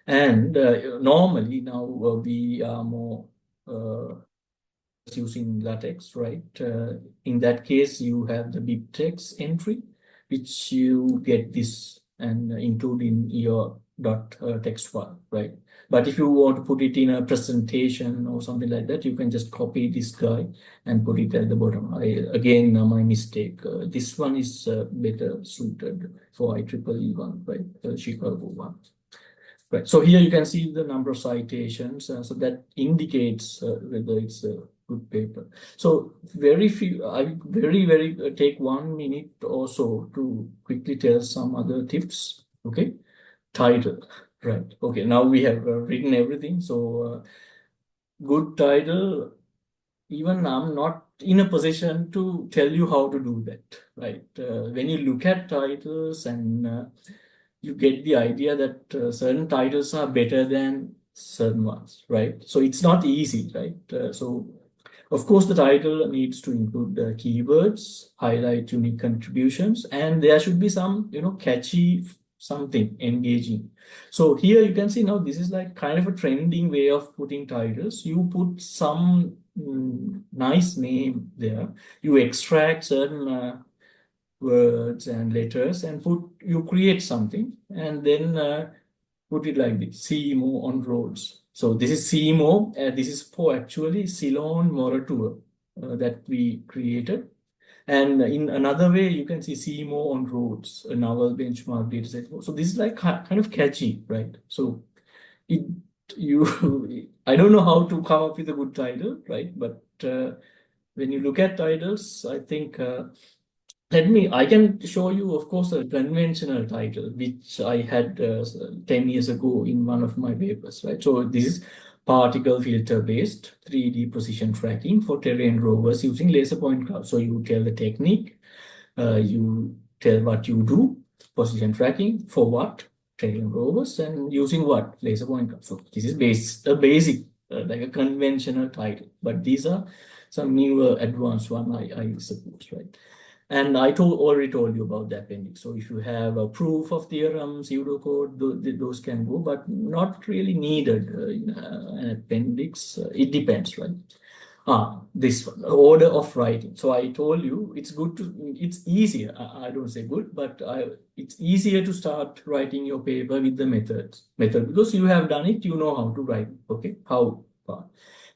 And normally now we are more using LaTeX, right? In that case, you have the BibTeX entry, which you get this and include in your text file, right? But if you want to put it in a presentation or something like that, you can just copy this guy and put it at the bottom. Again, my mistake. This one is better suited for IEEE one, right? Chicago one. Right. So here you can see the number of citations. So that indicates whether it's a good paper. So very few, I very take 1 minute or so to quickly tell some other tips. Okay. Title. Right. Okay. Now we have written everything. So good title. Even I'm not in a position to tell you how to do that. Right. When you look at titles and you get the idea that certain titles are better than certain ones, right? So it's not easy, right? So of course, the title needs to include the keywords, highlight unique contributions, and there should be some, catchy something engaging. So here you can see now this is like kind of a trending way of putting titles. You put some nice name there. You extract certain words and letters and you create something and then put it like this: CMO on roads. So this is CMO. This is for actually Ceylon Moratoire that we created. And in another way, you can see CMO on roads, a novel benchmark data set. So this is like kind of catchy, right? So it you I don't know how to come up with a good title, right? But when you look at titles, I think I can show you, of course, a conventional title, which I had 10 years ago in one of my papers, right? So this is particle filter based 3D position tracking for terrain rovers using laser point cloud. So you tell the technique, you tell what you do, position tracking for what, terrain rovers, and using what, laser point cloud. So this is a basic, like a conventional title, but these are some newer advanced one, I suppose, right? And I already told you about the appendix. So if you have a proof of theorem, pseudocode, those can go, but not really needed in an appendix. It depends, right? This one, order of writing. So I told you it's easier. I don't say good, but it's easier to start writing your paper with the method because you have done it, you know how to write. Okay, how?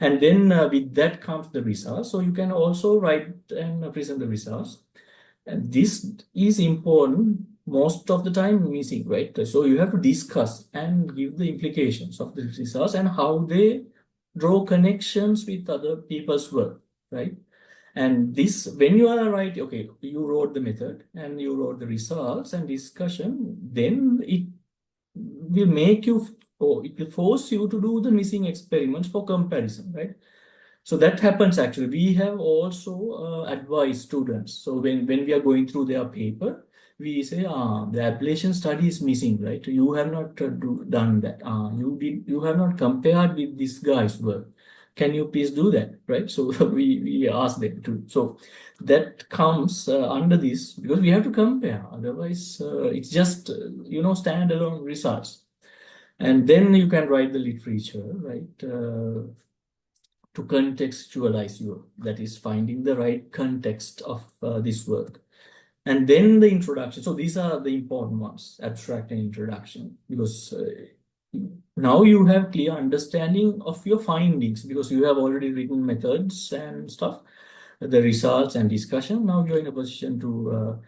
And then with that comes the results. So you can also write and present the results. And this is important most of the time missing, right? So you have to discuss and give the implications of the results and how they draw connections with other people's work, right? And this, when you are writing, okay, you wrote the method and you wrote the results and discussion, then it will make you, or it will force you to do the missing experiments for comparison, right? So that happens actually. We have also advised students. So when we are going through their paper, we say, the ablation study is missing, right? You have not done that. You have not compared with this guy's work. Can you please do that, right? So we ask them to. So that comes under this because we have to compare. Otherwise, it's just standalone results. And then you can write the literature, right? To contextualize that is finding the right context of this work. And then the introduction. So these are the important ones, abstract and introduction, because now you have clear understanding of your findings because you have already written methods and stuff, the results and discussion. Now you're in a position to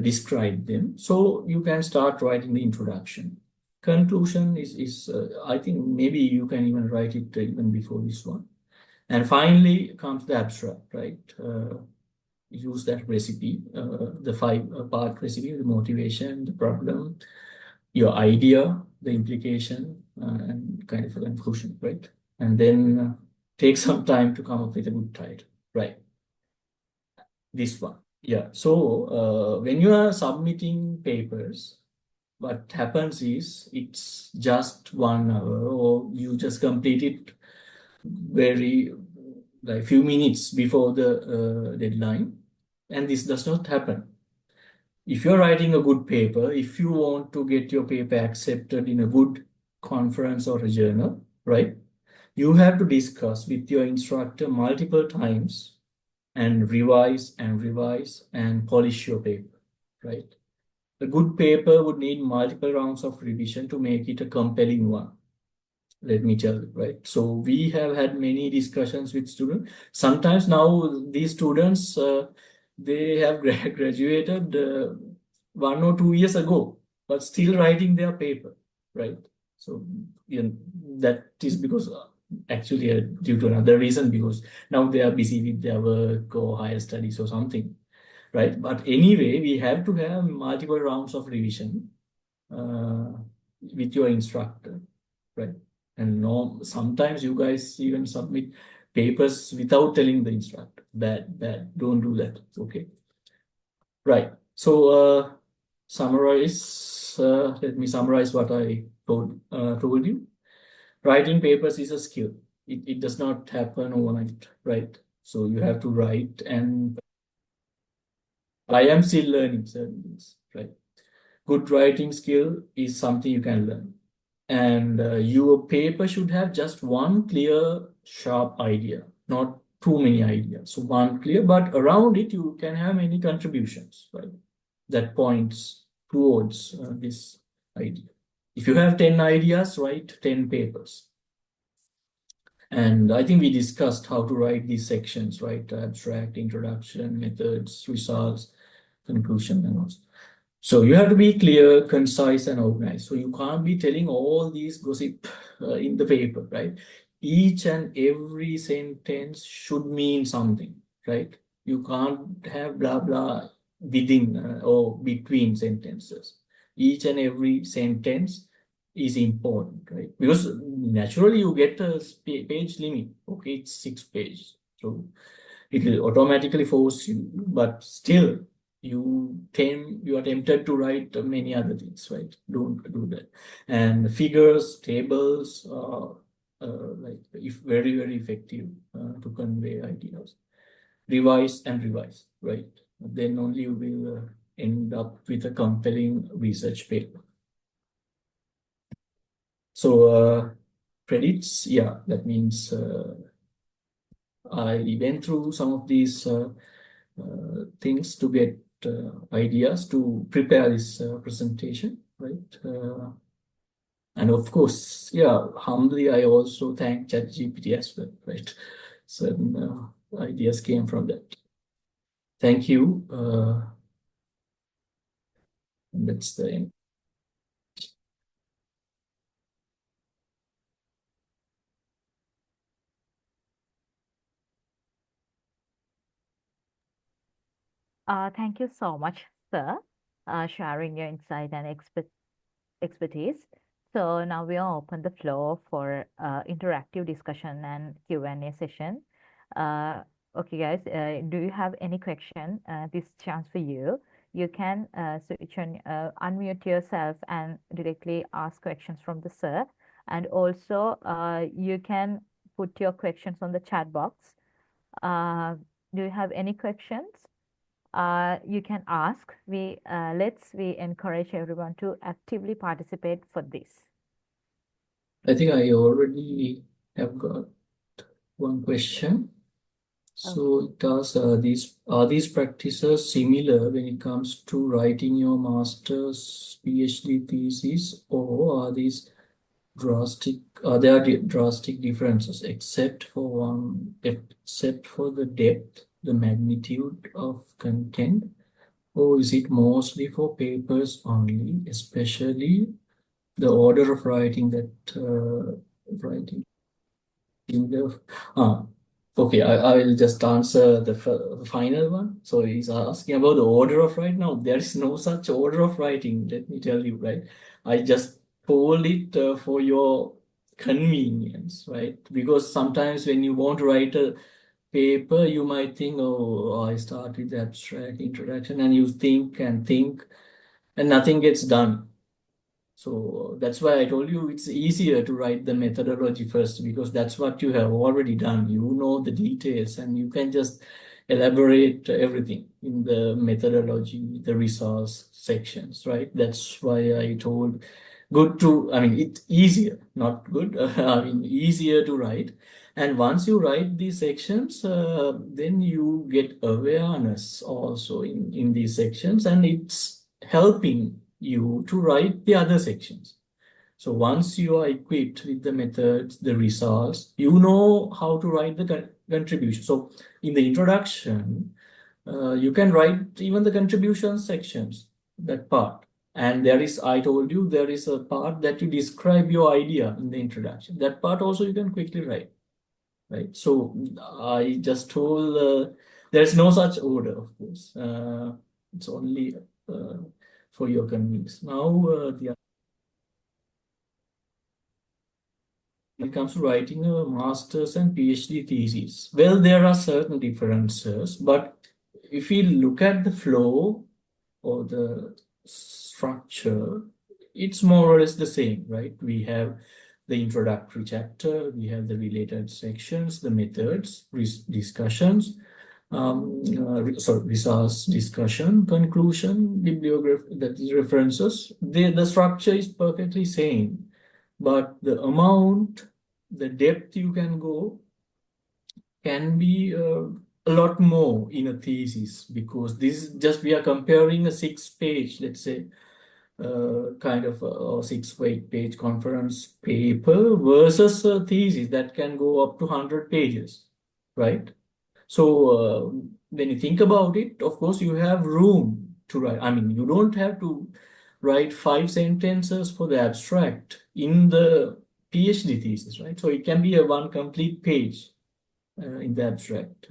describe them. So you can start writing the introduction. Conclusion is I think maybe you can even write it even before this one. And finally comes the abstract, right? Use that recipe, the 5-part recipe, the motivation, the problem, your idea, the implication, and kind of a conclusion, right? And then take some time to come up with a good title, right? This one. Yeah. So when you are submitting papers, what happens is it's just 1 hour or you just complete it very like few minutes before the deadline, and this does not happen. If you're writing a good paper, if you want to get your paper accepted in a good conference or a journal, right, you have to discuss with your instructor multiple times and revise and polish your paper, right? A good paper would need multiple rounds of revision to make it a compelling one. Let me tell you, right? So we have had many discussions with students. Sometimes now these students, they have graduated 1 or 2 years ago, but still writing their paper, right? So you know, that is because actually due to another reason, because now they are busy with their work or higher studies or something, right? But anyway, we have to have multiple rounds of revision uh, with your instructor, right? And no, sometimes you guys even submit papers without telling the instructor. Bad. Don't do that. Okay. Right. So let me summarize what I told you. Writing papers is a skill. It does not happen overnight, right? So you have to write, and I am still learning certain things, right? Good writing skill is something you can learn. And your paper should have just one clear, sharp idea, not too many ideas. So one clear, but around it you can have many contributions, right? That points towards this idea. If you have 10 ideas, write 10 papers. And I think we discussed how to write these sections, right? Abstract, introduction, methods, results, conclusion, and all. So you have to be clear, concise, and organized. So you can't be telling all these gossip in the paper, right? Each and every sentence should mean something, right? You can't have blah blah within or between sentences. Each and every sentence is important, right? Because naturally you get a page limit. Okay, it's 6 pages. So it will automatically force you, but still you are tempted to write many other things, right? Don't do that. And figures, tables, like if very effective to convey ideas. Revise and revise, right? Then only you will end up with a compelling research paper. So credits, yeah, that means I went through some of these things to get ideas to prepare this presentation, right? And of course, yeah, humbly, I also thank ChatGPT as well, right? Certain ideas came from that. Thank you. That's the end. Thank you so much, sir, sharing your insight and expertise. So now we will open the floor for interactive discussion and Q&A session. Okay, guys, do you have any question? This chance for you. You can switch on, unmute yourself and directly ask questions from the sir. And also, you can put your questions on the chat box. Do you have any questions? You can ask. We encourage everyone to actively participate for this. I think I already have got one question. So it does are these practices similar when it comes to writing your master's PhD thesis, or are these drastic differences except for the depth, the magnitude of content, or is it mostly for papers only, especially the order of writing that writing in the okay, I will just answer the final one. So he's asking about the order of writing. Now, there is no such order of writing, let me tell you, right? I just told it for your convenience, right? Because sometimes when you want to write a paper, you might think, oh, I start with the abstract introduction, and you think and think, and nothing gets done. So that's why I told you it's easier to write the methodology first, because that's what you have already done. You know the details and you can just elaborate everything in the methodology, the resource sections, right? That's why I told it's easier, not good, I mean, easier to write. And once you write these sections, then you get awareness also in these sections, and it's helping you to write the other sections. So once you are equipped with the methods, the results, you know how to write the contribution. So in the introduction, you can write even the contribution sections, that part. And there is, I told you, there is a part that you describe your idea in the introduction. That part also you can quickly write, right? So I just told there's no such order, of course. It's only for your convenience. Now, when it comes to writing a master's and PhD thesis, well, there are certain differences, but if we look at the flow or the structure, it's more or less the same, right? We have the introductory chapter, we have the related sections, the methods, discussions, resource discussion, conclusion, bibliography, that is references. The structure is perfectly same, but the amount, the depth you can go can be a lot more in a thesis, because this is just, we are comparing a 6-page, let's say, kind of a 6 or 8 page conference paper versus a thesis that can go up to 100 pages, right? So when you think about it, of course, you have room to write. I mean, you don't have to write 5 sentences for the abstract in the PhD thesis, right? So it can be a 1 complete page in the abstract,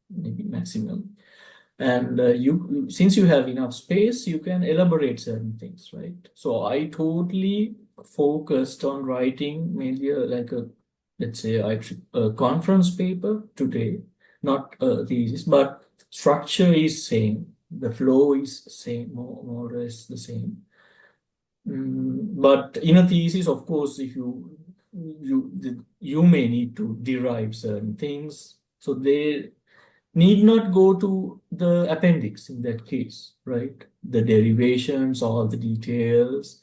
maybe maximum. And since you have enough space, you can elaborate certain things, right? So I totally focused on writing mainly like a, let's say, a conference paper today, not a thesis, but structure is same, the flow is same, more or less the same. But in a thesis, of course, if you may need to derive certain things, so they need not go to the appendix in that case, right? The derivations, all the details.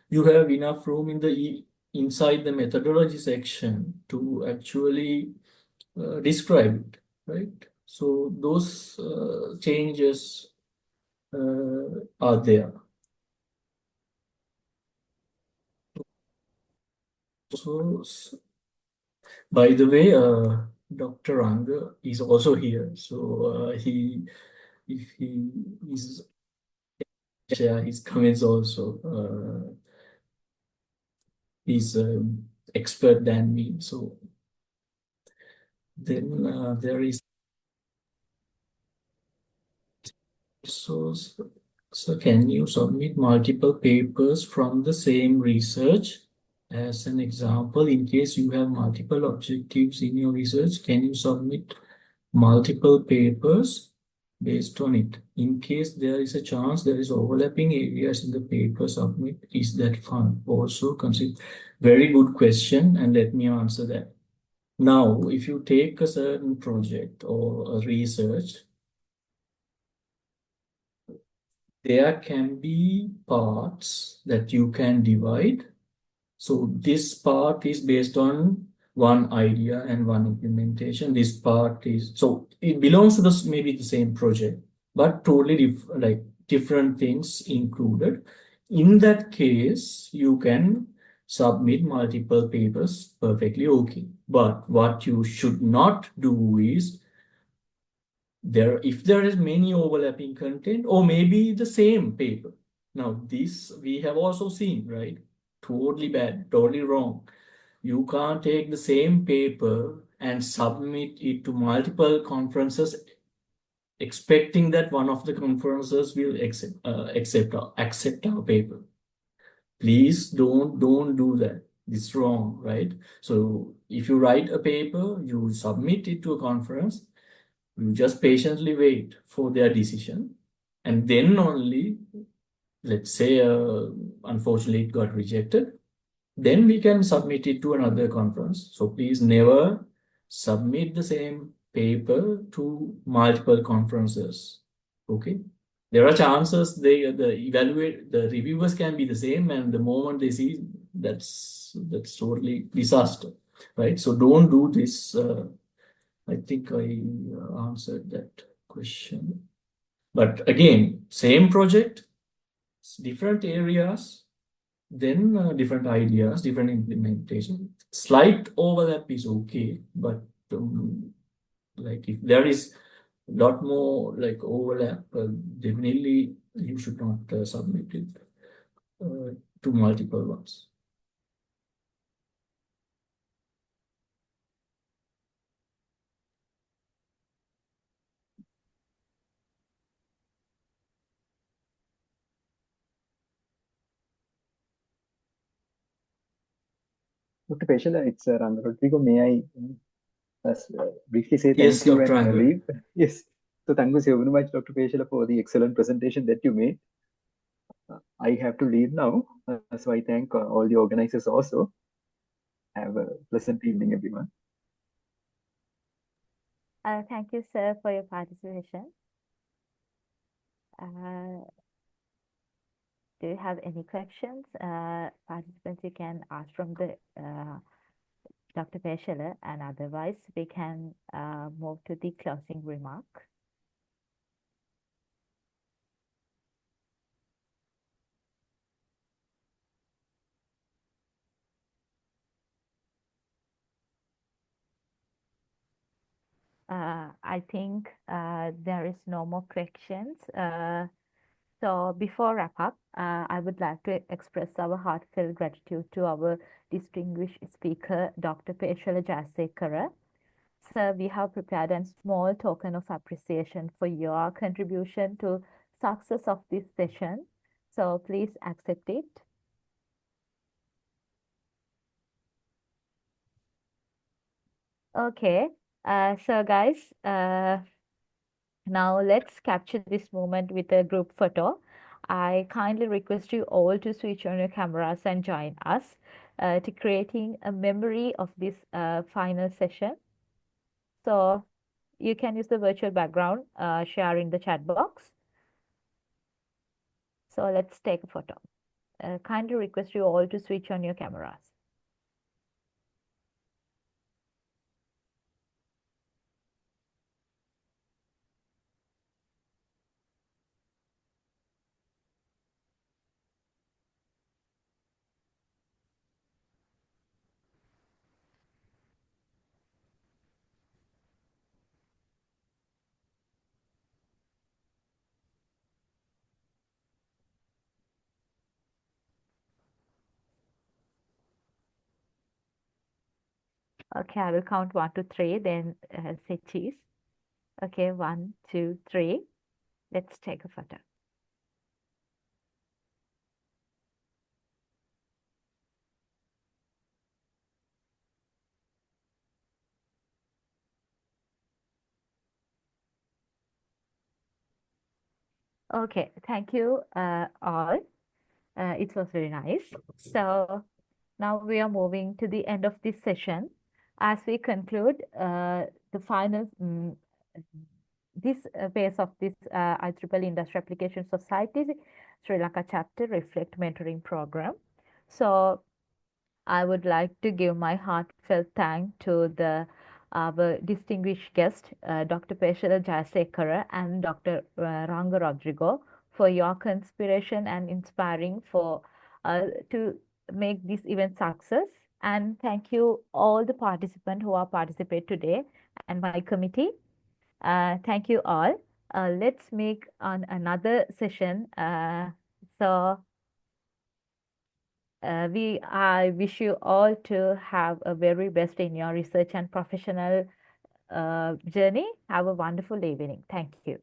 You have enough room in the inside the methodology section to actually describe it, right? So those changes are there. So, by the way, Dr. Ranga is also here. So if he is share his comments also. He's expert than me. So then there is so can you submit multiple papers from the same research? As an example, in case you have multiple objectives in your research, can you submit multiple papers based on it? In case there is a chance there is overlapping areas in the paper submit, is that fun? Also consider. Very good question, and let me answer that. Now, if you take a certain project or a research, there can be parts that you can divide. So this part is based on one idea and one implementation. This part is, so it belongs to this maybe the same project, but totally like different things included. In that case, you can submit multiple papers perfectly okay. But what you should not do is if there is many overlapping content or maybe the same paper. Now this we have also seen, right? Totally bad, totally wrong. You can't take the same paper and submit it to multiple conferences expecting that one of the conferences will accept our paper. Please don't do that. It's wrong, right? So if you write a paper, you submit it to a conference, you just patiently wait for their decision, and then only, let's say, unfortunately it got rejected, then we can submit it to another conference. So please never submit the same paper to multiple conferences. Okay. There are chances the reviewers can be the same, and the moment they see that's totally disaster, right? So don't do this. I think I answered that question. But again, same project, different areas, then different ideas, different implementation. Slight overlap is okay, but like if there is a lot more like overlap, definitely you should not submit it to multiple ones. Dr. Peshala, it's Ranga Rodrigo. May I briefly say Yes, thank you Dr. and Angel. leave? Yes. So thank you so very much, Dr. Peshala, for the excellent presentation that you made. I have to leave now. So I thank all the organizers also. Have a pleasant evening, everyone. Thank you, sir, for your participation. Do you have any questions? Participants, you can ask from the Dr. Peshala, and otherwise we can move to the closing remark. I think there is no more questions. So before wrap up, I would like to express our heartfelt gratitude to our distinguished speaker, Dr. Peshala Jayasekara. Sir, we have prepared a small token of appreciation for your contribution to success of this session. So please accept it. Okay, so guys, now let's capture this moment with a group photo. I kindly request you all to switch on your cameras and join us to creating a memory of this final session. So you can use the virtual background, share in the chat box. So let's take a photo. Kindly request you all to switch on your cameras. Okay, I will count 1 to 3, then say cheese. Okay, 1, 2, 3. Let's take a photo. Okay, thank you all. It was very nice. So now we are moving to the end of this session. As we conclude the final this phase of this IEEE Industry Application Society Sri Lanka chapter Reflect Mentoring Program. So I would like to give my heartfelt thanks to our distinguished guest, Dr. Peshala Jayasekara and Dr. Ranga Rodrigo, for your conspiration and inspiring for to make this event success. And thank you all the participants who are participate today and my committee. Thank you all. Let's make on another session. So I wish you all to have a very best in your research and professional journey. Have a wonderful evening. Thank you.